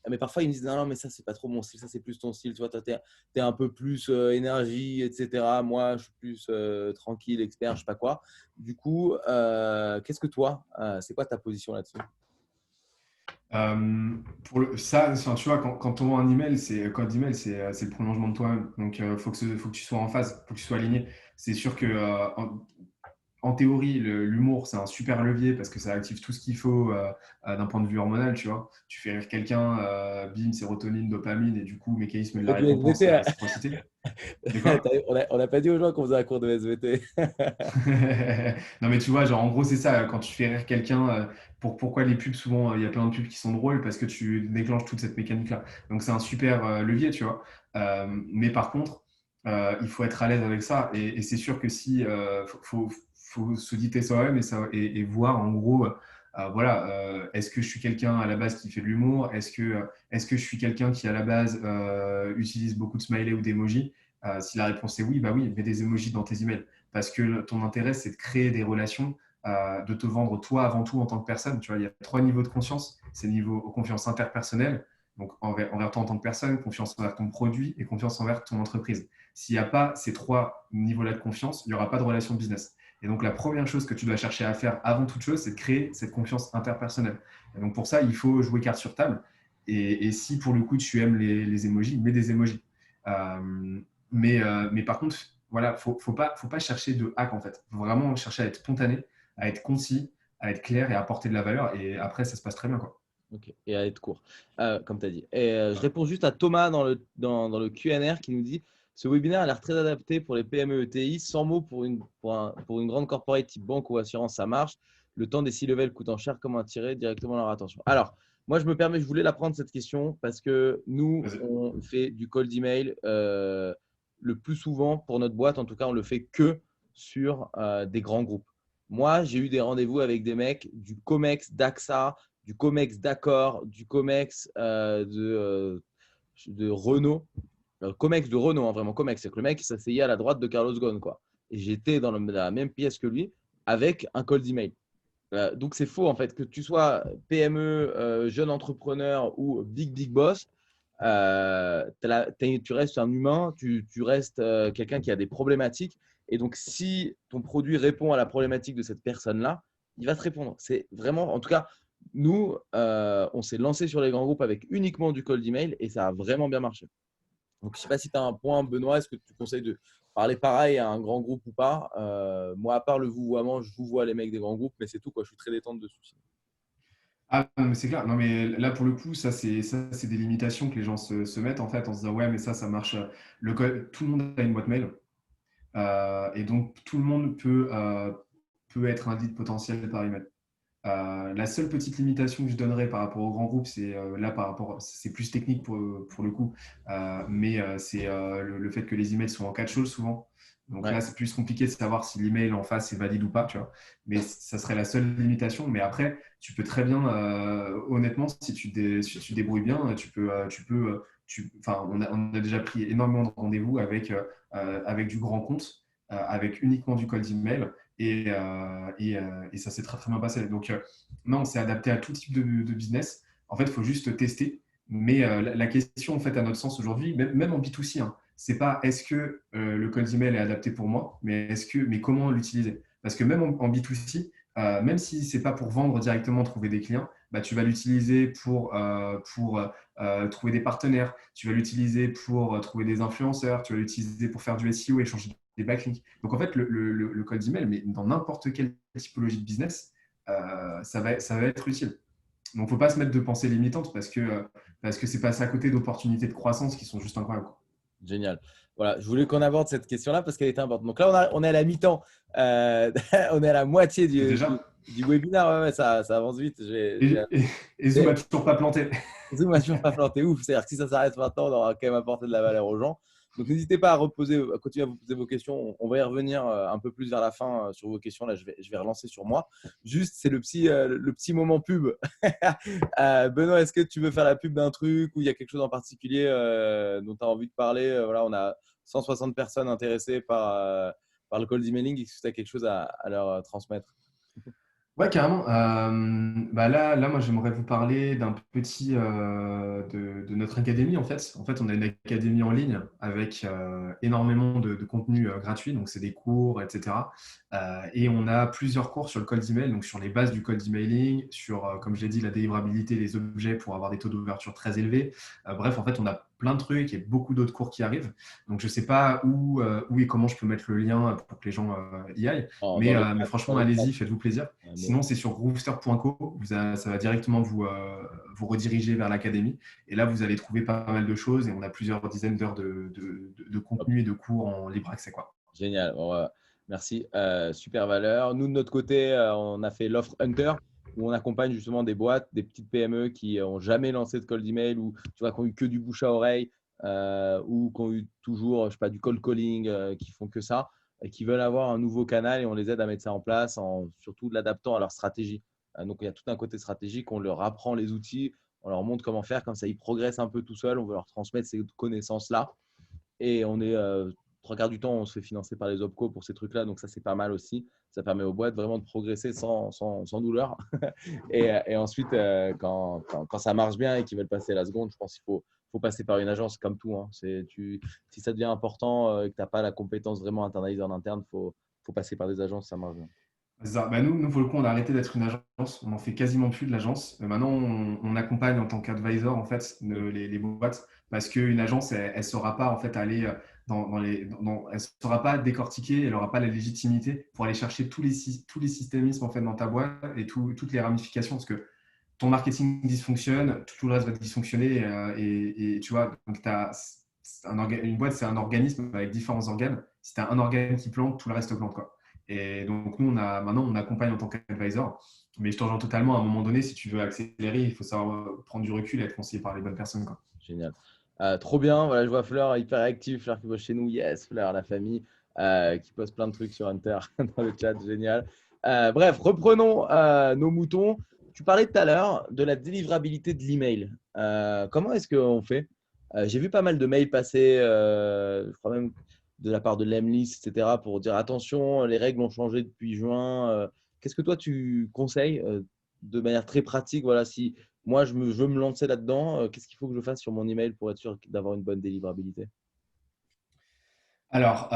Mais parfois, ils me disent non, non, mais ça, c'est pas trop mon style, ça, c'est plus ton style. Tu vois, toi, t'es un peu plus énergie, etc. Moi, je suis plus tranquille, expert, je sais pas quoi. Du coup, qu'est-ce que toi, c'est quoi ta position là-dessus? Ça, enfin, tu vois, quand on envoie un email, code email, c'est le prolongement de toi-même. Donc, faut que tu sois en phase, faut que tu sois aligné. C'est sûr que en théorie, l'humour, c'est un super levier parce que ça active tout ce qu'il faut d'un point de vue hormonal, tu vois. Tu fais rire quelqu'un, bim, sérotonine, dopamine, et du coup, mécanisme On de fait la du récompense et SVT. la Hein. réciprocité. De quoi? On n'a pas dit aux gens qu'on faisait un cours de SVT. Non, mais tu vois, genre, en gros, c'est ça. Quand tu fais rire quelqu'un, pourquoi les pubs, souvent, il y a plein de pubs qui sont drôles parce que tu déclenches toute cette mécanique-là. Donc, c'est un super levier, tu vois. Mais par contre, il faut être à l'aise avec ça. Et c'est sûr que si, faut se dicter soi-même et voir, en gros, voilà, est-ce que je suis quelqu'un à la base qui fait de l'humour? Est-ce que je suis quelqu'un qui, à la base, utilise beaucoup de smileys ou d'emojis? Si la réponse est oui, bah oui, mets des emojis dans tes emails parce que ton intérêt, c'est de créer des relations, de te vendre toi avant tout en tant que personne. Tu vois, il y a 3 niveaux de confiance. C'est le niveau confiance interpersonnelle, donc envers toi en tant que personne, confiance envers ton produit et confiance envers ton entreprise. S'il n'y a pas ces 3 niveaux-là de confiance, il n'y aura pas de relation business. Et donc, la première chose que tu dois chercher à faire avant toute chose, c'est de créer cette confiance interpersonnelle. Et donc, pour ça, il faut jouer carte sur table. Et si pour le coup tu aimes les emojis, mets des emojis. Mais par contre, voilà, faut pas chercher de hack en fait. Faut vraiment chercher à être spontané, à être concis, à être clair et à apporter de la valeur. Et après, ça se passe très bien, quoi. Ok, et à être court, comme tu as dit. Et je réponds juste à Thomas dans le Q&R qui nous dit: ce webinaire a l'air très adapté pour les PME ETI, 100 mots pour une grande corporate type banque ou assurance, ça marche. Le temps des C-level coûtant cher, comment attirer directement leur attention? Alors, moi, je voulais la prendre cette question parce que nous, Vas-y. on fait du cold email le plus souvent pour notre boîte. En tout cas, on le fait que sur des grands groupes. Moi, j'ai eu des rendez-vous avec des mecs du COMEX, d'AXA, du COMEX d'Accor, du COMEX de Renault. COMEX de Renault, hein, vraiment COMEX. C'est que le mec s'asseyait à la droite de Carlos Ghosn, quoi. Et j'étais dans la même pièce que lui avec un cold email. Donc, c'est faux, en fait, que tu sois PME, jeune entrepreneur ou big boss. Tu restes un humain, tu restes quelqu'un qui a des problématiques. Et donc, si ton produit répond à la problématique de cette personne-là, il va te répondre. C'est vraiment, en tout cas, nous, on s'est lancé sur les grands groupes avec uniquement du cold email et ça a vraiment bien marché. Donc, je ne sais pas si tu as un point, Benoît, est-ce que tu conseilles de parler pareil à un grand groupe ou pas? Moi, à part le vouvoiement, je vous vois les mecs des grands groupes, mais c'est tout, quoi. Je suis très détente dessus. Ah, non, mais c'est clair. Non, mais là, pour le coup, ça, c'est des limitations que les gens se mettent en fait en se disant, ouais, mais ça marche. Tout le monde a une boîte mail. Et donc, tout le monde peut être un lead potentiel par email. La seule petite limitation que je donnerais par rapport aux grands groupes, c'est c'est plus technique pour le coup, mais c'est le fait que les emails sont en catch-all souvent. Donc Ouais, là, c'est plus compliqué de savoir si l'email en face est valide ou pas, tu vois. Mais ça serait la seule limitation. Mais après, tu peux très bien, honnêtement, si tu débrouilles bien, enfin, on a déjà pris énormément de rendez-vous avec du grand compte, avec uniquement du cold email et ça s'est très très bien passé. Donc, non, c'est adapté à tout type de business. En fait, il faut juste tester. Mais la question, en fait, à notre sens aujourd'hui, même en B2C, hein, c'est pas est-ce que le code email est adapté pour moi, mais comment l'utiliser. Parce que même en B2C, même si c'est pas pour vendre directement, trouver des clients, bah, tu vas l'utiliser pour trouver des partenaires, tu vas l'utiliser pour trouver des influenceurs, tu vas l'utiliser pour faire du SEO, échanger des backlinks. Donc en fait, le code email, mais dans n'importe quelle typologie de business, ça va être utile. Donc, il ne faut pas se mettre de pensées limitantes parce que c'est passé à côté d'opportunités de croissance qui sont juste incroyables. génial. Voilà, je voulais qu'on aborde cette question-là parce qu'elle était importante. Donc là, on est à la mi-temps. On est à la moitié Déjà, du webinaire. Ouais, ouais, ça avance vite. et Zoom a toujours pas planté. Zoom a toujours pas planté ouf. C'est-à-dire que si ça s'arrête maintenant, on aura quand même apporté de la valeur aux gens. Donc n'hésitez pas à continuer à vous poser vos questions. On va y revenir un peu plus vers la fin sur vos questions. Là, je vais relancer sur moi. Juste, c'est le petit moment pub. Benoît, est-ce que tu veux faire la pub d'un truc ou il y a quelque chose en particulier dont tu as envie de parler? Voilà, on a 160 personnes intéressées par le cold emailing. Est-ce que tu as quelque chose à leur transmettre? Ouais, carrément. Là, moi, j'aimerais vous parler de notre académie, en fait. En fait, on a une académie en ligne avec énormément de contenu gratuit, donc c'est des cours, etc. Et on a plusieurs cours sur le cold email, donc sur les bases du cold emailing, sur, comme je l'ai dit, la délivrabilité des objets pour avoir des taux d'ouverture très élevés. Bref, en fait, on a plein de trucs et beaucoup d'autres cours qui arrivent. Donc, je ne sais pas où et comment je peux mettre le lien pour que les gens y aillent. Mais Dans franchement, le chat. allez-y, faites-vous plaisir. Sinon, c'est sur groovester.co. Ça va directement vous rediriger vers l'académie. Et là, vous allez trouver pas mal de choses. Et on a plusieurs dizaines d'heures de contenu et de cours en libre accès, quoi. Génial. Bon, merci. Super valeur. Nous, de notre côté, on a fait l'offre Hunter où on accompagne justement des boîtes, des petites PME qui n'ont jamais lancé de cold email ou tu vois, qui ont eu que du bouche à oreille ou qui ont eu toujours, je sais pas, du cold calling, qui font que ça et qui veulent avoir un nouveau canal et on les aide à mettre ça en place en surtout l'adaptant à leur stratégie. Donc, il y a tout un côté stratégique. On leur apprend les outils, on leur montre comment faire. Comme ça, ils progressent un peu tout seuls. On veut leur transmettre ces connaissances-là. Et on est trois quarts du temps, on se fait financer par les OPCO pour ces trucs-là. Donc ça, c'est pas mal aussi. Ça permet aux boîtes vraiment de progresser sans douleur. Et ensuite, quand ça marche bien et qu'ils veulent passer à la seconde, je pense qu'il faut passer par une agence comme tout. Hein. Si ça devient important et que tu n'as pas la compétence vraiment internalisée en interne, il faut passer par des agences, ça marche bien. C'est ça. Bah, nous, pour le coup, on a arrêté d'être une agence. On en fait quasiment plus de l'agence. Maintenant, on accompagne en tant qu'advisor en fait les boîtes parce qu'une agence, elle ne saura pas en fait aller elle saura pas décortiquer, elle n'aura pas la légitimité pour aller chercher tous les systémismes en fait dans ta boîte et toutes les ramifications parce que ton marketing dysfonctionne, tout le reste va dysfonctionner et tu vois, donc une boîte, c'est un organisme avec différents organes. Si tu as un organe qui plante, tout le reste plante, quoi. Et donc, nous, maintenant, on accompagne en tant qu'advisor. Mais je te rejoins totalement. À un moment donné, si tu veux accélérer, il faut savoir prendre du recul et être conseillé par les bonnes personnes, quoi. Génial. Trop bien. Voilà, je vois Fleur hyper active, Fleur qui bosse chez nous. Yes, Fleur, la famille, qui poste plein de trucs sur Hunter dans le chat. Génial. Bref, reprenons nos moutons. Tu parlais tout à l'heure de la délivrabilité de l'email. Comment est-ce qu'on fait? J'ai vu pas mal de mails passer, je crois même de la part de Lemlist, etc., pour dire attention, les règles ont changé depuis juin. Qu'est-ce que toi tu conseilles de manière très pratique? Voilà, si moi, je veux me lancer là-dedans. Qu'est-ce qu'il faut que je fasse sur mon email pour être sûr d'avoir une bonne délivrabilité? Alors,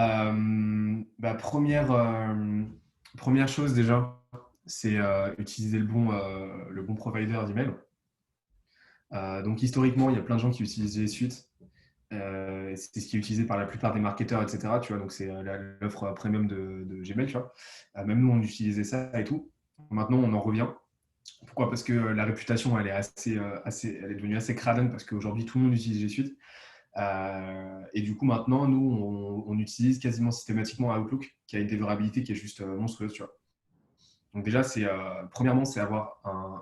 bah, première chose déjà, c'est utiliser le bon provider d'email. Donc, historiquement, il y a plein de gens qui utilisent G Suite. C'est ce qui est utilisé par la plupart des marketeurs, etc. Tu vois, donc c'est l'offre premium de Gmail. Tu vois. Même nous, on utilisait ça et tout. Maintenant, on en revient. Pourquoi? Parce que la réputation, elle est elle est devenue assez crade parce qu'aujourd'hui, tout le monde utilise G Suite. Et du coup, maintenant, nous, on utilise quasiment systématiquement Outlook, qui a une délivrabilité qui est juste monstrueuse. Tu vois. Donc déjà, premièrement, c'est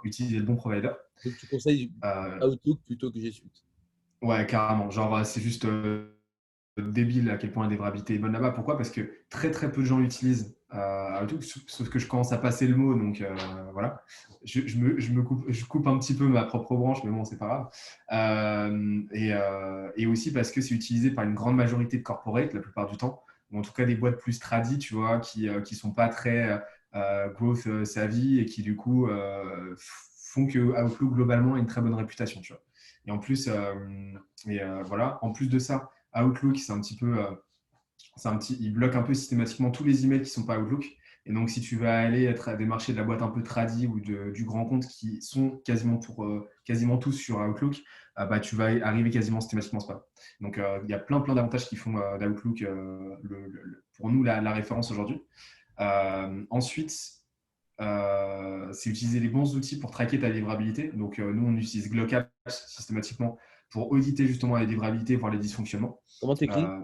utiliser le bon provider. Donc, tu conseilles Euh, Outlook plutôt que G Suite. ouais, carrément. Genre, c'est juste débile à quel point la délivrabilité est bonne là-bas. Pourquoi? Parce que très très peu de gens l'utilisent. Outlook, sauf que je commence à passer le mot, donc voilà. Je coupe un petit peu ma propre branche, mais bon, c'est pas grave. Et aussi parce que c'est utilisé par une grande majorité de corporates la plupart du temps, ou en tout cas des boîtes plus tradies, tu vois, qui sont pas très growth savvy et qui du coup font que Outlook globalement a une très bonne réputation, tu vois. Et en plus, voilà, en plus de ça, Outlook, il bloque un peu systématiquement tous les emails qui ne sont pas Outlook. Et donc, si tu vas aller être à des marchés de la boîte un peu tradie ou du grand compte qui sont quasiment tous sur Outlook, bah, tu vas arriver quasiment systématiquement spam. Donc, il y a plein d'avantages qui font d'Outlook pour nous la référence aujourd'hui. Ensuite, c'est utiliser les bons outils pour traquer ta livrabilité. Donc, nous, on utilise Glocal systématiquement pour auditer justement la livrabilité, voir les dysfonctionnements. Comment t'écris? Euh,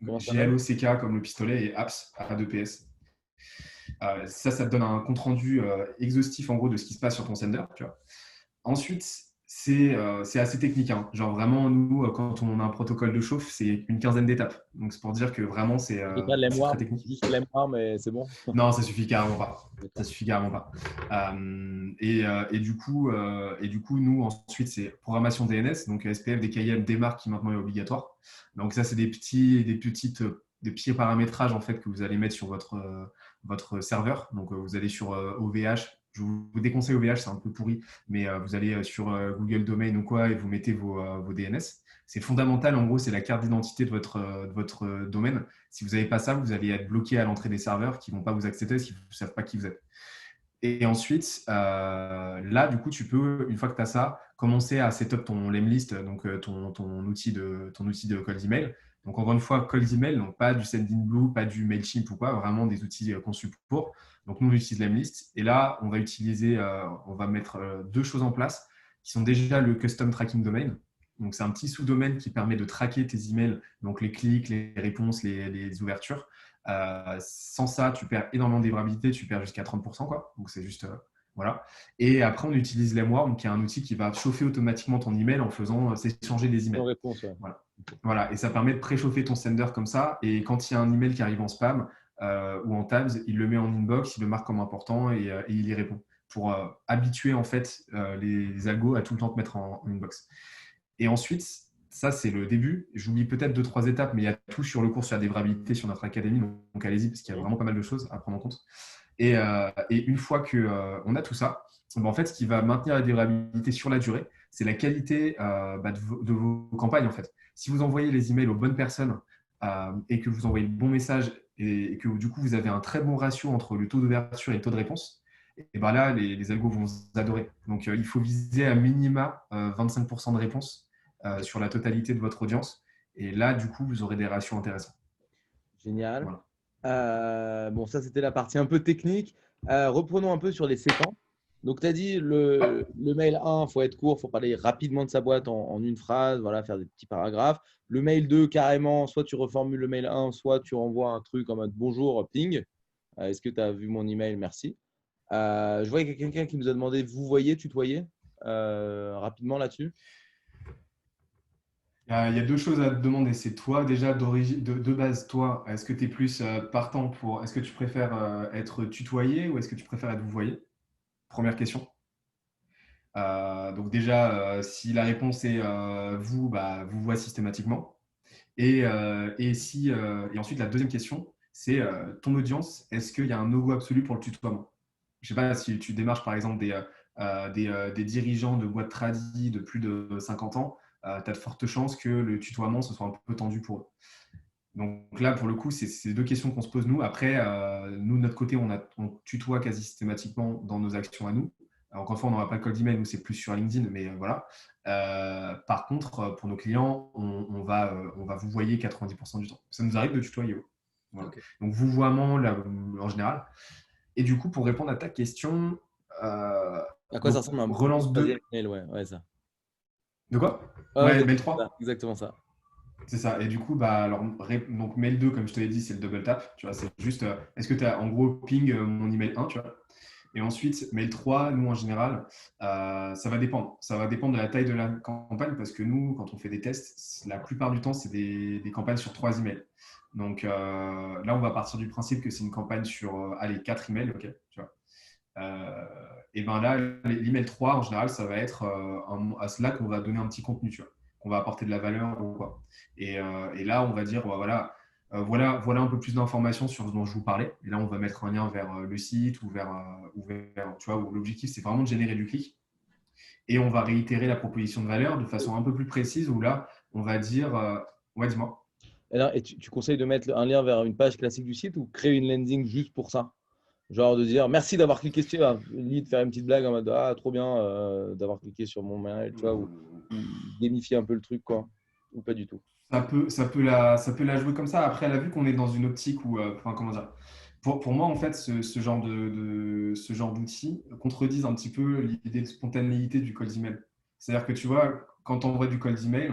Comment ça s'appelle? GLOCK comme le pistolet et apps A2PS. Ça te donne un compte rendu exhaustif en gros de ce qui se passe sur ton sender. Tu vois. Ensuite, c'est assez technique. Hein. Genre vraiment, nous, quand on a un protocole de chauffe, c'est une quinzaine d'étapes. Donc c'est pour dire que vraiment, J'ai pas de c'est très l'M-War, technique. juste l'M-War, mais c'est bon. Non, ça suffit carrément pas. Ça D'accord. suffit carrément pas. Et du coup, nous, ensuite, c'est programmation DNS, donc SPF, DKIM, DMARC qui maintenant est obligatoire. Donc ça, c'est des petits paramétrages en fait que vous allez mettre sur votre serveur. Donc vous allez sur OVH. Je vous déconseille OVH, c'est un peu pourri, mais vous allez sur Google Domain ou quoi et vous mettez vos DNS. C'est fondamental, en gros, c'est la carte d'identité de votre domaine. Si vous n'avez pas ça, vous allez être bloqué à l'entrée des serveurs qui ne vont pas vous accepter parce qu'ils ne savent pas qui vous êtes. Et ensuite, là, du coup, tu peux, une fois que tu as ça, commencer à setup ton lemlist, donc ton outil de cold email. Donc, encore une fois, cold email, donc pas du Sendinblue, pas du Mailchimp ou quoi, vraiment des outils conçus pour. Donc, nous, on utilise lemlist. Et là, on va mettre deux choses en place qui sont déjà le custom tracking domain. Donc, c'est un petit sous-domaine qui permet de traquer tes emails, donc les clics, les réponses, les ouvertures. Sans ça, tu perds énormément de livrabilité, tu perds jusqu'à 30%, quoi. Donc, c'est juste. Voilà. Et après, on utilise Lemware, donc qui est un outil qui va chauffer automatiquement ton email en faisant s'échanger des Sans emails. réponse, ouais. Voilà. Voilà. Et ça permet de préchauffer ton sender comme ça. Et quand il y a un email qui arrive en spam ou en tabs, il le met en inbox, il le marque comme important et il y répond pour habituer en fait les algos à tout le temps te mettre en inbox. Et ensuite, ça, c'est le début. J'oublie peut-être deux, trois étapes, mais il y a tout sur le cours sur la délivrabilité sur notre académie. Donc allez-y, parce qu'il y a vraiment pas mal de choses à prendre en compte. Et une fois qu'on a tout ça, ben, en fait, ce qui va maintenir la délivrabilité sur la durée, c'est la qualité de vos campagnes. En fait. Si vous envoyez les emails aux bonnes personnes et que vous envoyez le bon message et que du coup, vous avez un très bon ratio entre le taux d'ouverture et le taux de réponse, et ben là, les algos vont vous adorer. Donc, il faut viser à minima 25% de réponse Ok. sur la totalité de votre audience. Et là, du coup, vous aurez des ratios intéressants. Génial. Voilà. Bon, ça, c'était la partie un peu technique. Reprenons un peu sur les séquences. Donc, tu as dit Ouais. le mail 1, il faut être court, il faut parler rapidement de sa boîte en une phrase, voilà, faire des petits paragraphes. Le mail 2, carrément, soit tu reformules le mail 1, soit tu envoies un truc en mode bonjour, ping. Est-ce que tu as vu mon email? Merci. Je vois qu'il y a quelqu'un qui nous a demandé vous voyez, tutoyer rapidement là-dessus. Il y a deux choses à te demander. C'est toi, déjà, de base, toi, est-ce que tu es plus partant pour. Est-ce que tu préfères être tutoyé ou est-ce que tu préfères être vouvoyé? Première question. Donc, déjà, si la réponse est vous, bah, vous voit systématiquement. Et ensuite, la deuxième question, c'est ton audience, est-ce qu'il y a un no-go absolu pour le tutoiement? Je ne sais pas si tu démarches par exemple des dirigeants de boîtes tradies de plus de 50 ans, tu as de fortes chances que le tutoiement ce soit un peu tendu pour eux. Donc là, pour le coup, c'est deux questions qu'on se pose nous. Après, nous, de notre côté, on tutoie quasi systématiquement dans nos actions à nous. Alors, encore une fois, on n'aura pas le call d'email, nous, c'est plus sur LinkedIn, mais voilà. Par contre, pour nos clients, on va vous voyer 90% du temps. Ça nous arrive de tutoyer. Ouais. Voilà. Ok. Donc, vouvoiement, là, en général. Et du coup, pour répondre à ta question, À quoi ça donc ressemble un bon relance 2. troisième mail? Ouais, ouais, ça. De quoi? Ouais, Ouais, vas-y, mail c'est ça, 3. exactement ça. C'est ça. Et du coup, bah, alors, donc mail 2, comme je te l'ai dit, c'est le double tap. Tu vois, c'est juste, est-ce que tu as en gros ping mon email 1, tu vois. Et ensuite, mail 3, nous en général, ça va dépendre. Ça va dépendre de la taille de la campagne parce que nous, quand on fait des tests, la plupart du temps, c'est des campagnes sur 3 emails. Donc là, on va partir du principe que c'est une campagne sur, allez, 4 emails, ok, tu vois. Et ben là, l'email 3, en général, ça va être à cela qu'on va donner un petit contenu, tu vois, qu'on va apporter de la valeur ou quoi. Et là, on va dire, voilà, voilà un peu plus d'informations sur ce dont je vous parlais. Et là, on va mettre un lien vers le site ou vers, tu vois, où l'objectif, c'est vraiment de générer du clic. Et on va réitérer la proposition de valeur de façon un peu plus précise où là, on va dire, ouais, dis-moi. Et tu conseilles de mettre un lien vers une page classique du site ou créer une landing juste pour ça? Genre de dire merci d'avoir cliqué sur, limite faire une petite blague en mode ah trop bien d'avoir cliqué sur mon mail, tu vois, ou gamifier un peu le truc quoi, ou pas du tout. Ça peut la jouer comme ça. Après, elle a vu qu'on est dans une optique où, enfin, comment dire, pour moi, en fait, ce genre ce genre d'outils contredisent un petit peu l'idée de spontanéité du cold email. C'est-à-dire que tu vois, quand tu envoies du cold email,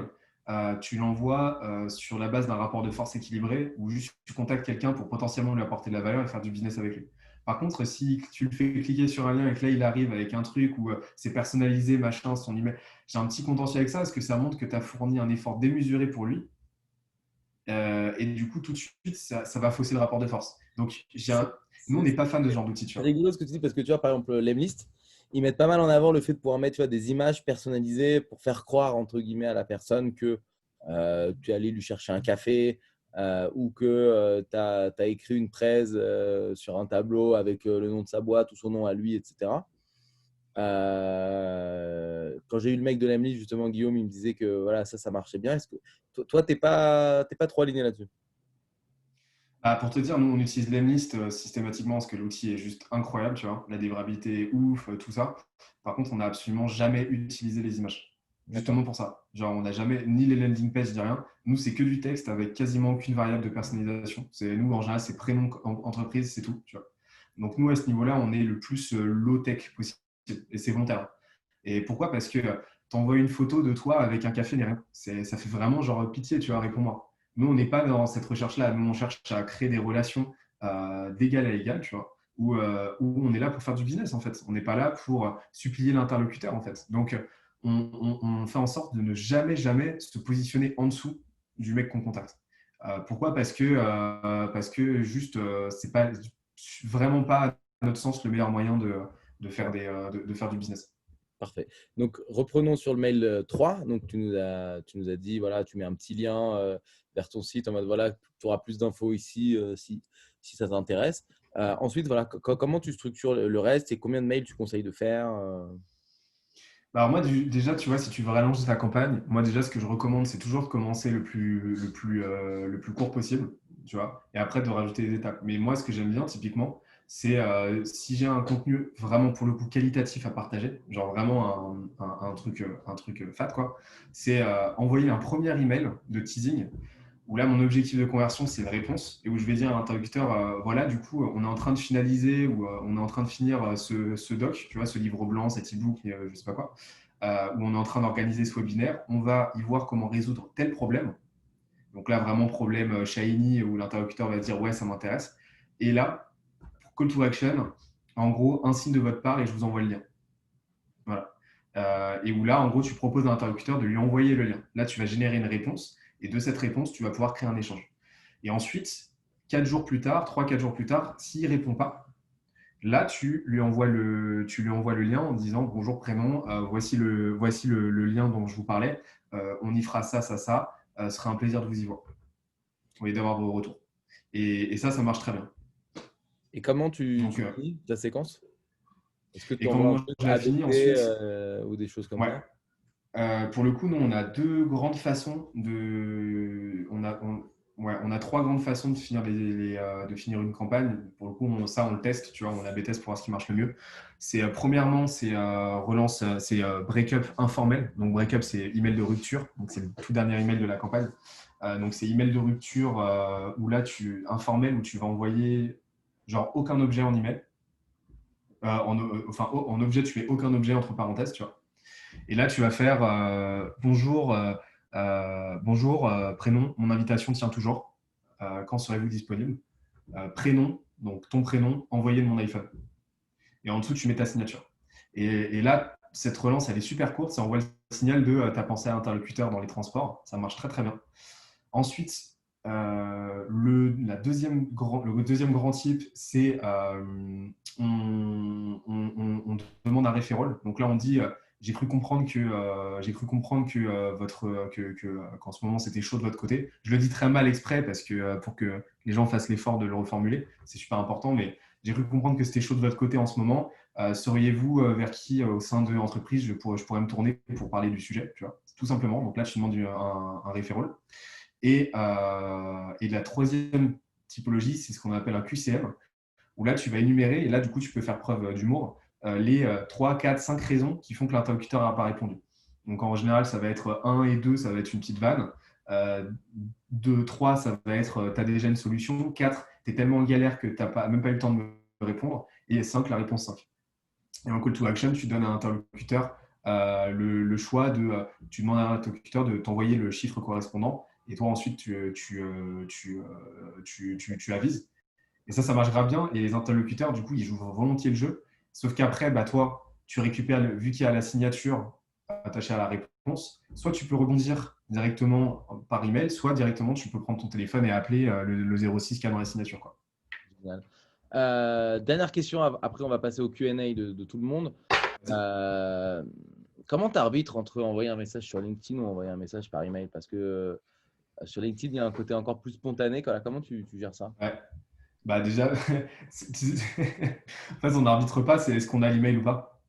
tu l'envoies sur la base d'un rapport de force équilibré où juste tu contactes quelqu'un pour potentiellement lui apporter de la valeur et faire du business avec lui. Par contre, si tu le fais cliquer sur un lien et que là, il arrive avec un truc où c'est personnalisé, machin, son email, j'ai un petit contentieux avec ça parce que ça montre que tu as fourni un effort démesuré pour lui. Et du coup, tout de suite, ça va fausser le rapport de force. Donc, C'est nous, on c'est- n'est pas fan de ce c'est genre d'outil, tu vois. rigolo ce que tu dis parce que tu vois par exemple Lemlist, ils mettent pas mal en avant le fait de pouvoir mettre tu vois, des images personnalisées pour faire croire entre guillemets à la personne que tu es allé lui chercher un café ou que tu as écrit une presse sur un tableau avec le nom de sa boîte ou son nom à lui, etc. Quand j'ai eu le mec de l'Emly, justement, Guillaume, il me disait que voilà, ça marchait bien. Est-ce que toi, t'es pas trop aligné là-dessus? Ah, pour te dire, nous, on utilise Lemlist systématiquement parce que l'outil est juste incroyable, tu vois. La délivrabilité est ouf, tout ça. Par contre, on n'a absolument jamais utilisé les images. D'accord. Justement pour ça. Genre, on n'a jamais ni les landing pages, ni rien. Nous, c'est que du texte avec quasiment aucune variable de personnalisation. Nous, en général, c'est prénom, entreprise, c'est tout, tu vois. Donc, nous, à ce niveau-là, on est le plus low-tech possible. Et c'est volontaire. Et pourquoi? Parce que tu envoies une photo de toi avec un café, ni rien. Ça fait vraiment genre pitié, tu vois, réponds-moi. Nous, on n'est pas dans cette recherche-là. Nous, on cherche à créer des relations d'égal à égal, tu vois, où on est là pour faire du business, en fait. On n'est pas là pour supplier l'interlocuteur, en fait. Donc, on fait en sorte de ne jamais, jamais se positionner en dessous du mec qu'on contacte. Pourquoi? Parce que juste, c'est pas vraiment pas, à notre sens, le meilleur moyen de faire du business. Parfait. Donc, reprenons sur le mail 3. Donc, tu nous as dit, voilà, tu mets un petit lien vers ton site en mode, voilà, tu auras plus d'infos ici si ça t'intéresse. Ensuite, voilà, comment tu structures le reste et combien de mails tu conseilles de faire Bah, alors moi, déjà, tu vois, si tu veux rallonger ta campagne, moi déjà, ce que je recommande, c'est toujours de commencer le plus court possible. tu vois, et après de rajouter des étapes. Mais moi, ce que j'aime bien, typiquement, c'est si j'ai un contenu vraiment pour le coup qualitatif à partager, genre vraiment un truc fat, quoi, c'est envoyer un premier email de teasing où là, mon objectif de conversion, c'est une réponse et où je vais dire à l'interlocuteur, voilà, du coup, on est en train de finaliser ou on est en train de finir ce doc, tu vois, ce livre blanc, cet e-book, je sais pas quoi, où on est en train d'organiser ce webinaire. On va y voir comment résoudre tel problème. Donc là, vraiment problème shiny où l'interlocuteur va dire, ouais, ça m'intéresse. Et là, call to action, en gros, un signe de votre part et je vous envoie le lien. Voilà. Et où là, en gros, tu proposes à l'interlocuteur de lui envoyer le lien. Là, tu vas générer une réponse et de cette réponse, tu vas pouvoir créer un échange. Et ensuite, 4 jours plus tard, 3-4 jours plus tard, s'il ne répond pas, là, tu lui envoies le lien en disant bonjour prénom, voici le lien dont je vous parlais. On y fera ça, ça, ça. Ce serait un plaisir de vous y voir et d'avoir vos retours. Et ça marche très bien. Et comment Donc, tu finis ta séquence? Est-ce que tu et envoies un comment truc je la finis ABT ensuite? ou des choses comme Ouais. ça? Pour le coup, nous, on a deux grandes façons de. On a trois grandes façons de finir, de finir une campagne. Pour le coup, on le teste, tu vois, on a test pour voir ce qui marche le mieux. C'est premièrement, c'est relance, c'est break-up informel. Donc, break-up, c'est email de rupture. Donc, c'est le tout dernier email de la campagne. Donc, c'est email de rupture où là, informel, où tu vas envoyer genre aucun objet en email. En objet, tu mets aucun objet entre parenthèses, tu vois. Et là, tu vas faire bonjour, prénom, mon invitation tient toujours. Quand serez-vous disponible? Prénom, donc ton prénom, envoyé de mon iPhone. Et en dessous, tu mets ta signature. Et là, cette relance, elle est super courte. Ça envoie le signal de tu as pensé à l'interlocuteur dans les transports. Ça marche très, très bien. Ensuite, le deuxième grand type, c'est on demande un referral. Donc là, on dit j'ai cru comprendre qu'en ce moment c'était chaud de votre côté. Je le dis très mal exprès parce que pour que les gens fassent l'effort de le reformuler, c'est super important. Mais j'ai cru comprendre que c'était chaud de votre côté en ce moment. Sauriez-vous vers qui au sein de l'entreprise je pourrais me tourner pour parler du sujet, tu vois, tout simplement. Donc là, tu demandes un referral. Et la troisième typologie, c'est ce qu'on appelle un QCM, où là, tu vas énumérer, et là, du coup, tu peux faire preuve d'humour, les 3, 4, 5 raisons qui font que l'interlocuteur n'a pas répondu. Donc, en général, ça va être 1 et 2, ça va être une petite vanne. 2, 3, ça va être tu as déjà une solution. 4, tu es tellement en galère que tu n'as même pas eu le temps de me répondre. Et 5, la réponse 5. Et en call to action, tu donnes à l'interlocuteur le choix de. Tu demandes à l'interlocuteur de t'envoyer le chiffre correspondant et toi, ensuite, tu avises. Et ça marche grave bien. Et les interlocuteurs, du coup, ils jouent volontiers le jeu. Sauf qu'après, bah, toi, tu récupères, vu qu'il y a la signature attachée à la réponse, soit tu peux rebondir directement par email, soit directement, tu peux prendre ton téléphone et appeler le 06 qu'il y a dans la signature, quoi. Génial. Dernière question, après on va passer au Q&A de tout le monde. Euh, Comment tu arbitres entre envoyer un message sur LinkedIn ou envoyer un message par email? Parce que sur LinkedIn, il y a un côté encore plus spontané. Comment tu gères ça? Ouais. Bah déjà, en fait, on n'arbitre pas, c'est est-ce qu'on a l'email ou pas.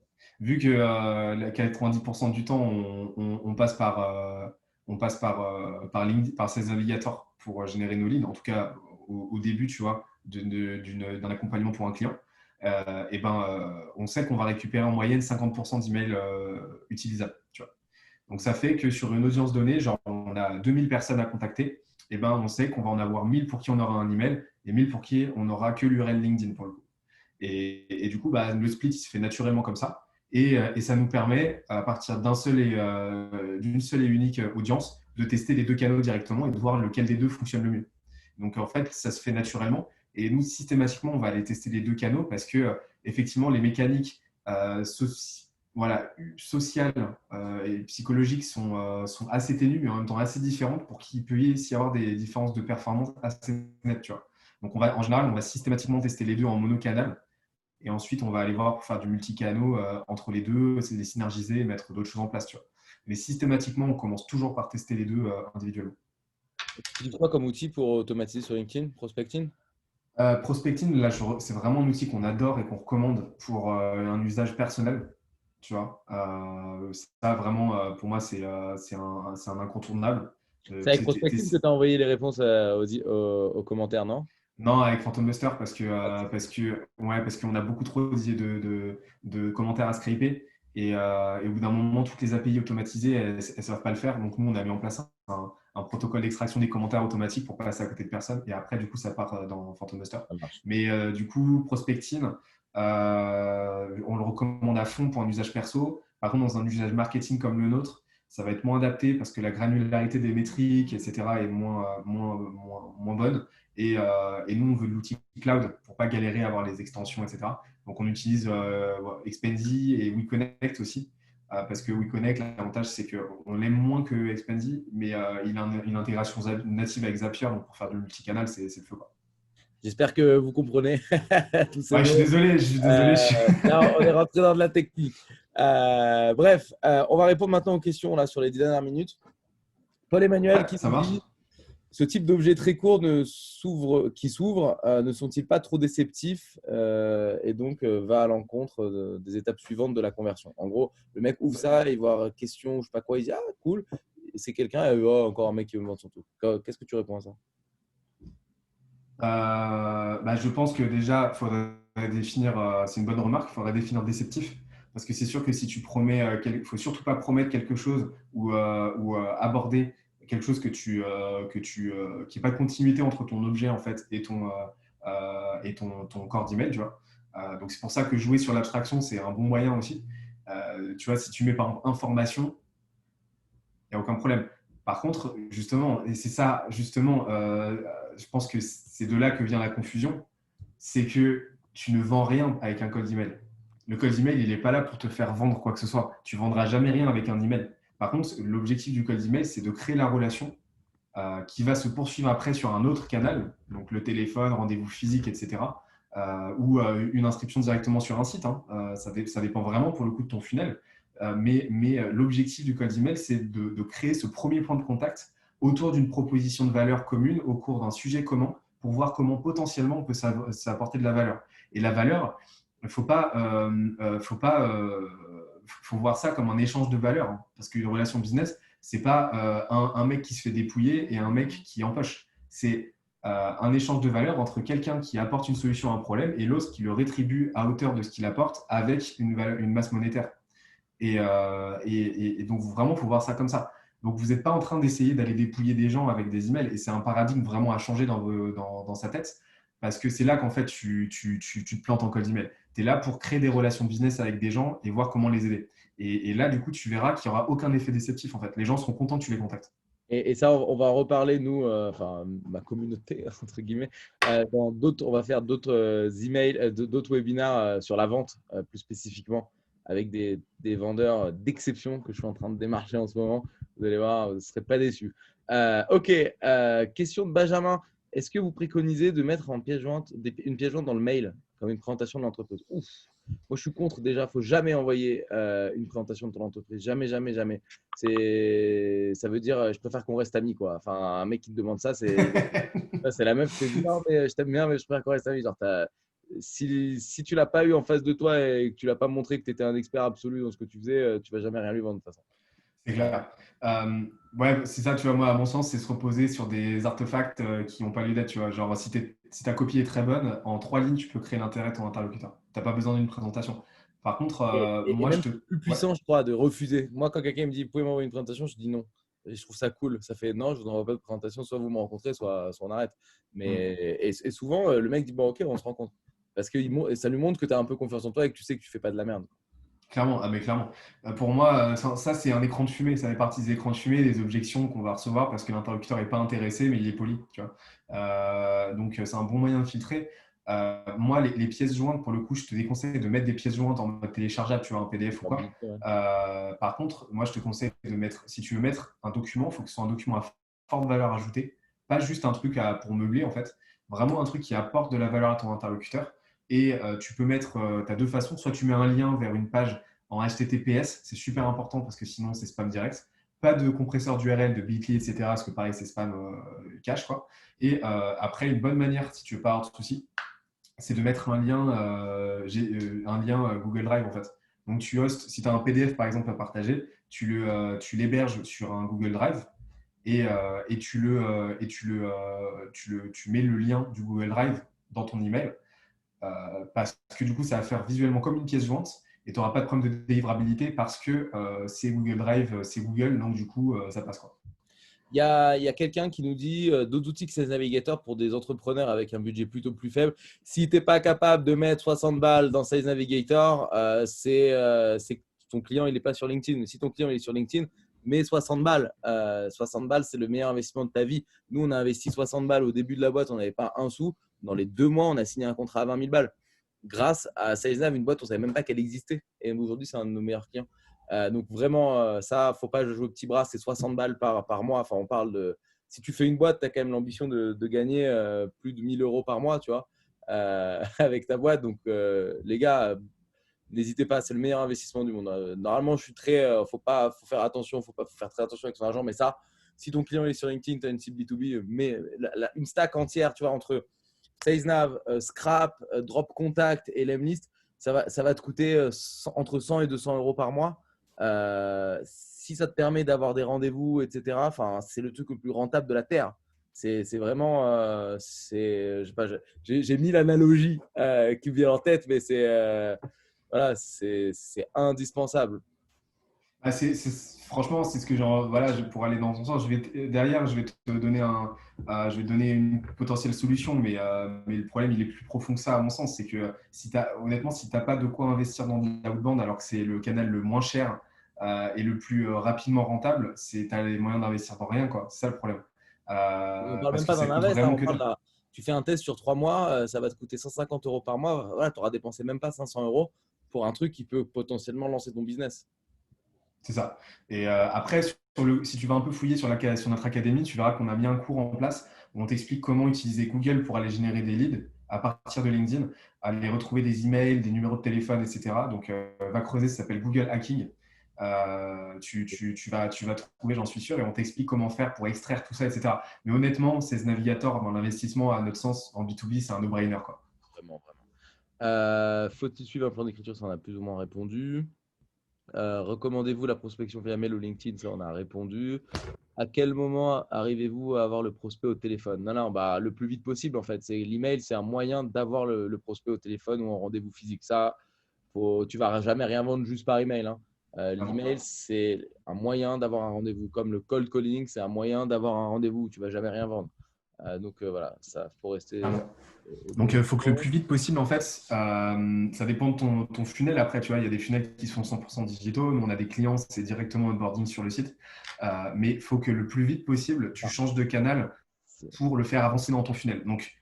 Vu que 90% du temps, on passe par LinkedIn, par ces navigateurs pour générer nos leads, en tout cas au début, tu vois, d'un accompagnement pour un client, on sait qu'on va récupérer en moyenne 50% d'emails utilisables, tu vois. Donc, ça fait que sur une audience donnée, genre on a 2000 personnes à contacter, on sait qu'on va en avoir 1000 pour qui on aura un email et 1000 pour qui on n'aura que l'URL LinkedIn pour le coup. Et du coup, le split il se fait naturellement comme ça. Et ça nous permet, à partir d'une seule et unique audience, de tester les deux canaux directement et de voir lequel des deux fonctionne le mieux. Donc, en fait, ça se fait naturellement. Et nous, systématiquement, on va aller tester les deux canaux parce que, effectivement, les mécaniques sociales et psychologiques sont assez ténues, mais en même temps assez différentes pour qu'il puisse y avoir des différences de performance assez nettes. Tu vois. Donc, en général, on va systématiquement tester les deux en monocanal. Et ensuite, on va aller voir pour faire du multicanal entre les deux, essayer de les synergiser et mettre d'autres choses en place. Tu vois. Mais systématiquement, on commence toujours par tester les deux individuellement. Tu utilises quoi comme outil pour automatiser sur LinkedIn, prospecting? Prospecting, là, c'est vraiment un outil qu'on adore et qu'on recommande pour un usage personnel. Tu vois, ça vraiment, pour moi, c'est un incontournable. C'est avec Prospecting que tu as envoyé les réponses aux commentaires, non? Non, avec Phantom Buster parce qu'on a beaucoup trop de commentaires à scraper et au bout d'un moment, toutes les API automatisées, elles ne savent pas le faire. Donc, nous, on a mis en place un protocole d'extraction des commentaires automatiques pour passer à côté de personne. Et après, du coup, ça part dans Phantom Buster. Ça marche. Mais du coup, Prospecting, on le recommande à fond pour un usage perso. Par contre, dans un usage marketing comme le nôtre, ça va être moins adapté parce que la granularité des métriques, etc., est moins bonne. Et nous, on veut de l'outil cloud pour pas galérer à avoir les extensions, etc. Donc, on utilise Expenzy et WeConnect aussi. Parce que WeConnect, l'avantage, c'est qu'on l'aime moins que Expenzy, mais il a une intégration native avec Zapier. Donc, pour faire du multicanal, c'est le feu, quoi. J'espère que vous comprenez tous ces Ouais, je suis mots. désolé. Là, on est rentré dans de la technique. Bref, on va répondre maintenant aux questions là, sur les 10 dernières minutes. Paul-Emmanuel Ouais, qui ça nous marche. dit ce type d'objets très courts qui s'ouvrent ne sont-ils pas trop déceptifs et donc va à l'encontre des étapes suivantes de la conversion. En gros, le mec ouvre ça, il voit question, je sais pas quoi, il dit ah cool. Et c'est quelqu'un, oh, encore un mec qui veut me vendre son truc. Qu'est-ce que tu réponds à ça? Je pense que déjà, il faudrait définir, c'est une bonne remarque, il faudrait définir déceptif. Parce que c'est sûr que si tu promets, il ne faut surtout pas promettre quelque chose ou aborder quelque chose qui n'est pas de continuité entre ton objet en fait et ton corps d'email, tu vois. Donc c'est pour ça que jouer sur l'abstraction, c'est un bon moyen aussi. Tu vois, si tu mets par exemple information, il n'y a aucun problème. Par contre, justement, et c'est ça, justement, je pense que c'est de là que vient la confusion, c'est que tu ne vends rien avec un code email. Le code email, il n'est pas là pour te faire vendre quoi que ce soit. Tu ne vendras jamais rien avec un email. Par contre, l'objectif du code email, c'est de créer la relation qui va se poursuivre après sur un autre canal, donc le téléphone, rendez-vous physique, etc. Ou une inscription directement sur un site. Hein. Ça dépend vraiment pour le coup de ton funnel. Mais l'objectif du code email, c'est de créer ce premier point de contact autour d'une proposition de valeur commune au cours d'un sujet commun pour voir comment potentiellement on peut s'apporter de la valeur. Et la valeur, il ne faut voir ça comme un échange de valeur. Hein, parce qu'une relation business, c'est pas un mec qui se fait dépouiller et un mec qui empoche. C'est un échange de valeur entre quelqu'un qui apporte une solution à un problème et l'autre qui le rétribue à hauteur de ce qu'il apporte avec une masse monétaire. Et donc, vraiment, il faut voir ça comme ça. Donc, vous n'êtes pas en train d'essayer d'aller dépouiller des gens avec des emails. Et c'est un paradigme vraiment à changer dans sa tête. Parce que c'est là qu'en fait, tu te plantes en cold email. Tu es là pour créer des relations business avec des gens et voir comment les aider. Et là, du coup, tu verras qu'il n'y aura aucun effet déceptif. En fait, les gens seront contents que tu les contactes. Et ça, on va en reparler, nous, enfin, ma communauté, entre guillemets. On va faire d'autres emails, d'autres webinaires sur la vente, plus spécifiquement, avec des vendeurs d'exception que je suis en train de démarcher en ce moment. Vous allez voir, vous ne serez pas déçus. Ok, question de Benjamin. Est-ce que vous préconisez de mettre en pièce jointe, une pièce jointe dans le mail, comme une présentation de l'entreprise? Ouf. Moi, je suis contre déjà. Il ne faut jamais envoyer une présentation de ton entreprise. Jamais, jamais, jamais. Ça veut dire, je préfère qu'on reste amis, quoi. Enfin, un mec qui te demande ça, c'est la meuf qui te dit non, mais je t'aime bien, mais je préfère qu'on reste amis. Genre, si tu l'as pas eu en face de toi et que tu l'as pas montré que tu étais un expert absolu dans ce que tu faisais, tu vas jamais rien lui vendre de toute façon. C'est clair. Ouais, c'est ça, tu vois, moi, à mon sens, c'est se reposer sur des artefacts qui n'ont pas lieu d'être, tu vois. Genre, si ta copie est très bonne, en 3 lignes, tu peux créer l'intérêt de ton interlocuteur. Tu n'as pas besoin d'une présentation. Par contre, Et moi, même plus Ouais, puissant, je crois, de refuser. Moi, quand quelqu'un me dit, vous pouvez m'envoyer une présentation, je dis non. Et je trouve ça cool. Ça fait non, je vous envoie pas de présentation, soit vous me rencontrez, soit on arrête. Mm. Et souvent, le mec dit, bon, ok, on se rencontre. Parce que ça lui montre que tu as un peu confiance en toi et que tu sais que tu fais pas de la merde. Clairement, mais clairement. Pour moi, ça, c'est un écran de fumée. Ça fait partie des écrans de fumée, des objections qu'on va recevoir parce que l'interlocuteur n'est pas intéressé, mais il est poli, tu vois. Donc, c'est un bon moyen de filtrer. Moi, les pièces jointes, pour le coup, je te déconseille de mettre des pièces jointes en mode téléchargeable, tu vois, un PDF ou quoi. Ouais. Par contre, moi, je te conseille de mettre, si tu veux mettre un document, il faut que ce soit un document à forte valeur ajoutée, pas juste un truc pour meubler, en fait. Vraiment un truc qui apporte de la valeur à ton interlocuteur. Et tu peux mettre, tu as deux façons, soit tu mets un lien vers une page en HTTPS, c'est super important parce que sinon c'est spam direct. Pas de compresseur d'URL, de Bitly, etc. Parce que pareil, c'est spam cache, quoi. Et après, une bonne manière, si tu veux pas avoir de soucis, c'est de mettre un lien Google Drive en fait. Donc tu hostes, si tu as un PDF par exemple à partager, tu l'héberges sur un Google Drive et tu mets le lien du Google Drive dans ton email parce que du coup, ça va faire visuellement comme une pièce jointe et tu n'auras pas de problème de délivrabilité parce que c'est Google Drive, c'est Google, donc du coup, ça passe quoi. Il y a quelqu'un qui nous dit d'autres outils que Sales Navigator pour des entrepreneurs avec un budget plutôt plus faible. Si tu n'es pas capable de mettre 60 balles dans Sales Navigator, c'est que ton client il n'est pas sur LinkedIn. Si ton client il est sur LinkedIn, mets 60 balles. 60 balles, c'est le meilleur investissement de ta vie. Nous, on a investi 60 balles au début de la boîte, on n'avait pas un sou. Dans les 2 mois, on a signé un contrat à 20 000 balles. Grâce à SalesNav, une boîte, on ne savait même pas qu'elle existait. Et aujourd'hui, c'est un de nos meilleurs clients. Donc vraiment, ça, faut pas jouer au petit bras, c'est 60 balles par mois. Enfin, on parle de… Si tu fais une boîte, tu as quand même l'ambition de gagner plus de 1000 euros par mois, tu vois, avec ta boîte. Donc, les gars, n'hésitez pas, c'est le meilleur investissement du monde. Normalement, je suis très… faut faire attention, faut faire très attention avec son argent. Mais ça, si ton client est sur LinkedIn, tu as une cible B2B, mais une stack entière, tu vois, entre SalesNav, Scrap, Drop Contact et Lemlist, ça va te coûter entre 100 et 200 euros par mois. Si ça te permet d'avoir des rendez-vous, etc., c'est le truc le plus rentable de la Terre. C'est vraiment, je sais pas, j'ai mis l'analogie qui me vient en tête, mais voilà, c'est indispensable. Ah, franchement, c'est ce que genre, voilà, pour aller dans ton sens, derrière, je vais te donner je vais te donner une potentielle solution, mais le problème, il est plus profond que ça, à mon sens. C'est que honnêtement, si tu n'as pas de quoi investir dans de l'outbound, alors que c'est le canal le moins cher et le plus rapidement rentable, tu as les moyens d'investir dans rien, quoi. C'est ça le problème. On ne parle Parce même que pas ça d'un coûte invest, hein, vraiment on que parle dalle. tu fais un test sur 3 mois, ça va te coûter 150 euros par mois. Voilà, tu auras dépensé même pas 500 euros pour un truc qui peut potentiellement lancer ton business. C'est ça. Et après, si tu vas un peu fouiller sur notre académie, tu verras qu'on a mis un cours en place où on t'explique comment utiliser Google pour aller générer des leads à partir de LinkedIn, aller retrouver des emails, des numéros de téléphone, etc. Donc, va creuser, ça s'appelle Google Hacking. Tu vas trouver, j'en suis sûr, et on t'explique comment faire pour extraire tout ça, etc. Mais honnêtement, ces navigateurs dans l'investissement, à notre sens, en B2B, c'est un no-brainer, quoi. Vraiment, vraiment. Faut-il suivre un plan d'écriture? Ça, on a plus ou moins répondu. Recommandez-vous la prospection via mail ou LinkedIn? Ça, on a répondu. À quel moment arrivez-vous à avoir le prospect au téléphone? Non, non, bah, le plus vite possible, en fait. L'email, c'est un moyen d'avoir le prospect au téléphone ou en rendez-vous physique. Ça, tu ne vas jamais rien vendre juste par email, hein. Ah bon. L'email, c'est un moyen d'avoir un rendez-vous. Comme le cold calling, c'est un moyen d'avoir un rendez-vous. Tu ne vas jamais rien vendre. Donc voilà, ça faut rester Ah bon. au Donc, il faut que le bon. plus vite possible, en fait, ça dépend de ton funnel. Après, tu vois, il y a des funnels qui sont 100% digitaux. Nous, on a des clients, c'est directement onboarding sur le site. Mais il faut que le plus vite possible, tu Ah, changes de canal c'est- pour le faire avancer dans ton funnel. Donc,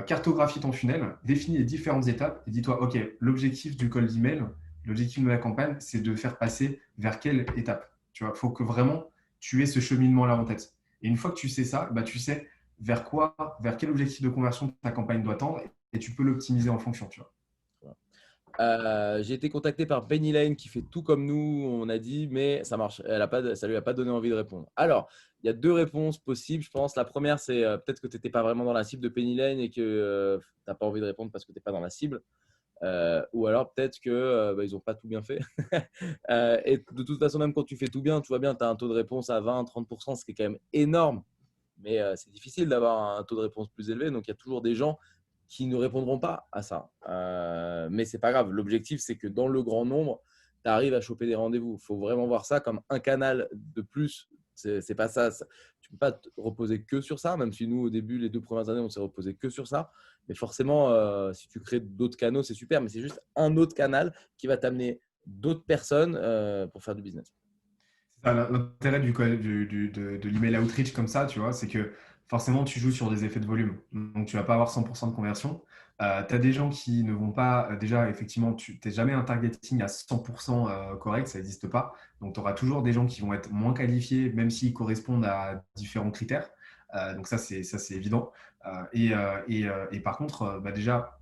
cartographie ton funnel, définis les différentes étapes et dis-toi, OK, l'objectif du call d'email, l'objectif de la campagne, c'est de faire passer vers quelle étape. Tu vois, il faut que vraiment tu aies ce cheminement-là en tête. Et une fois que tu sais ça, bah, tu sais vers quel objectif de conversion ta campagne doit tendre et tu peux l'optimiser en fonction, tu vois. J'ai été contacté par Penny Lane qui fait tout comme nous, on a dit, mais ça marche. Ça lui a pas donné envie de répondre. Alors, il y a deux réponses possibles, je pense. La première, c'est peut-être que tu n'étais pas vraiment dans la cible de Penny Lane et que tu n'as pas envie de répondre parce que tu n'es pas dans la cible. Ou alors peut-être que ils n'ont pas tout bien fait. Et de toute façon, même quand tu fais tout bien, tu vois bien, tu as un taux de réponse à 20-30%, ce qui est quand même énorme. Mais c'est difficile d'avoir un taux de réponse plus élevé. Donc, il y a toujours des gens qui ne répondront pas à ça. Mais c'est pas grave. L'objectif, c'est que dans le grand nombre, tu arrives à choper des rendez-vous. Il faut vraiment voir ça comme un canal de plus. C'est pas ça. Tu ne peux pas te reposer que sur ça, même si nous, au début, les 2 premières années, on s'est reposé que sur ça. Mais forcément, si tu crées d'autres canaux, c'est super. Mais c'est juste un autre canal qui va t'amener d'autres personnes pour faire du business. C'est ça, l'intérêt de l'email outreach comme ça, tu vois, c'est que forcément, tu joues sur des effets de volume. Donc, tu vas pas avoir 100% de conversion. Tu as des gens qui ne vont pas, déjà, effectivement, tu n'es jamais un targeting à 100% correct, ça n'existe pas. Donc, tu auras toujours des gens qui vont être moins qualifiés, même s'ils correspondent à différents critères. Donc, ça, c'est évident. Et par contre, bah, déjà,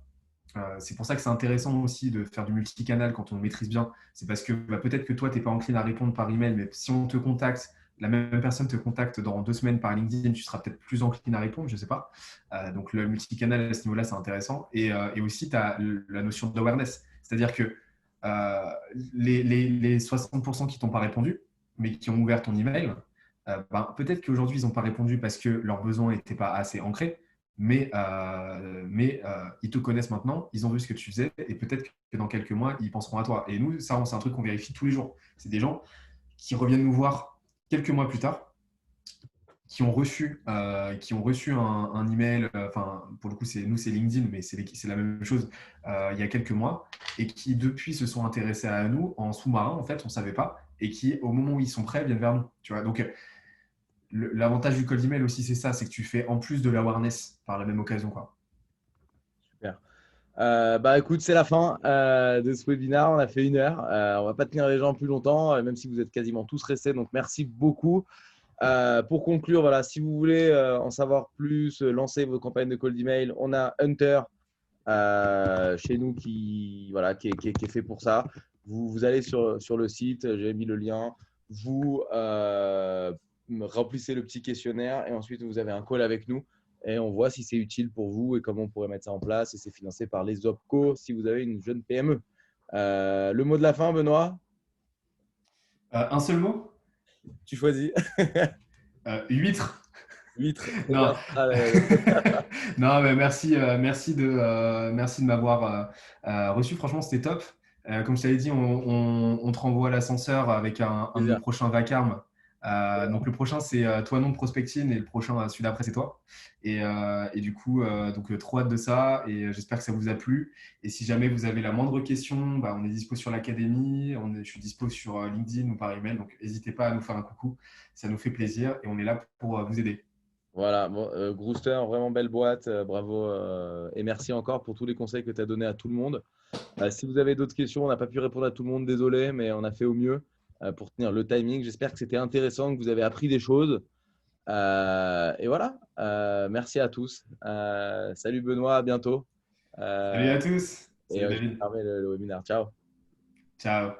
c'est pour ça que c'est intéressant aussi de faire du multicanal quand on le maîtrise bien. C'est parce que bah, peut-être que toi, tu n'es pas enclin à répondre par email, mais si on te contacte, la même personne te contacte dans 2 semaines par LinkedIn, tu seras peut-être plus enclin à répondre, je ne sais pas. Donc le multicanal à ce niveau-là, c'est intéressant. Et aussi, tu as la notion d'awareness. C'est-à-dire que les 60% qui t'ont pas répondu, mais qui ont ouvert ton email, peut-être qu'aujourd'hui, ils n'ont pas répondu parce que leurs besoins n'étaient pas assez ancrés, mais ils te connaissent maintenant, ils ont vu ce que tu faisais et peut-être que dans quelques mois, ils penseront à toi. Et nous, ça, c'est un truc qu'on vérifie tous les jours. C'est des gens qui reviennent nous voir quelques mois plus tard, qui ont reçu un email, enfin, pour le coup, nous, c'est LinkedIn, mais c'est la même chose, il y a quelques mois, et qui, depuis, se sont intéressés à nous en sous-marin, en fait, on ne savait pas, et qui, au moment où ils sont prêts, viennent vers nous. Tu vois. Donc, l'avantage du cold email aussi, c'est ça, c'est que tu fais en plus de l'awareness par la même occasion, quoi. Super. Bah écoute, c'est la fin de ce webinaire. On a fait 1 heure. On va pas tenir les gens plus longtemps, même si vous êtes quasiment tous restés. Donc merci beaucoup. Pour conclure, voilà, si vous voulez en savoir plus, lancer vos campagnes de cold email, on a Hunter chez nous voilà, qui est fait pour ça. Vous allez sur le site, j'ai mis le lien. Vous remplissez le petit questionnaire et ensuite vous avez un call avec nous et on voit si c'est utile pour vous et comment on pourrait mettre ça en place. Et c'est financé par les OPCO si vous avez une jeune PME. Le mot de la fin, Benoît, Un seul mot? tu choisis. Huître. Huître. Très Non. bien. Allez. Non, mais merci de m'avoir reçu. Franchement, c'était top. Comme je t'avais dit, on te renvoie à l'ascenseur avec un de nos Plaisir. prochains vacarmes. Donc, le prochain, c'est toi, non, prospecting, et le prochain, celui d'après, c'est toi. Et du coup, trop hâte de ça. Et j'espère que ça vous a plu. Et si jamais vous avez la moindre question, on est dispo sur l'académie. Je suis dispo sur LinkedIn ou par email. Donc, n'hésitez pas à nous faire un coucou. Ça nous fait plaisir et on est là pour vous aider. Voilà, bon, Grooster, vraiment belle boîte, bravo et merci encore pour tous les conseils que tu as donnés à tout le monde. Si vous avez d'autres questions, on n'a pas pu répondre à tout le monde, désolé, mais on a fait au mieux pour tenir le timing. J'espère que c'était intéressant, que vous avez appris des choses. Et voilà, merci à tous. Salut Benoît, à bientôt. Salut Euh, à tous. et Salut je vais David. fermer le webinaire. Ciao. Ciao.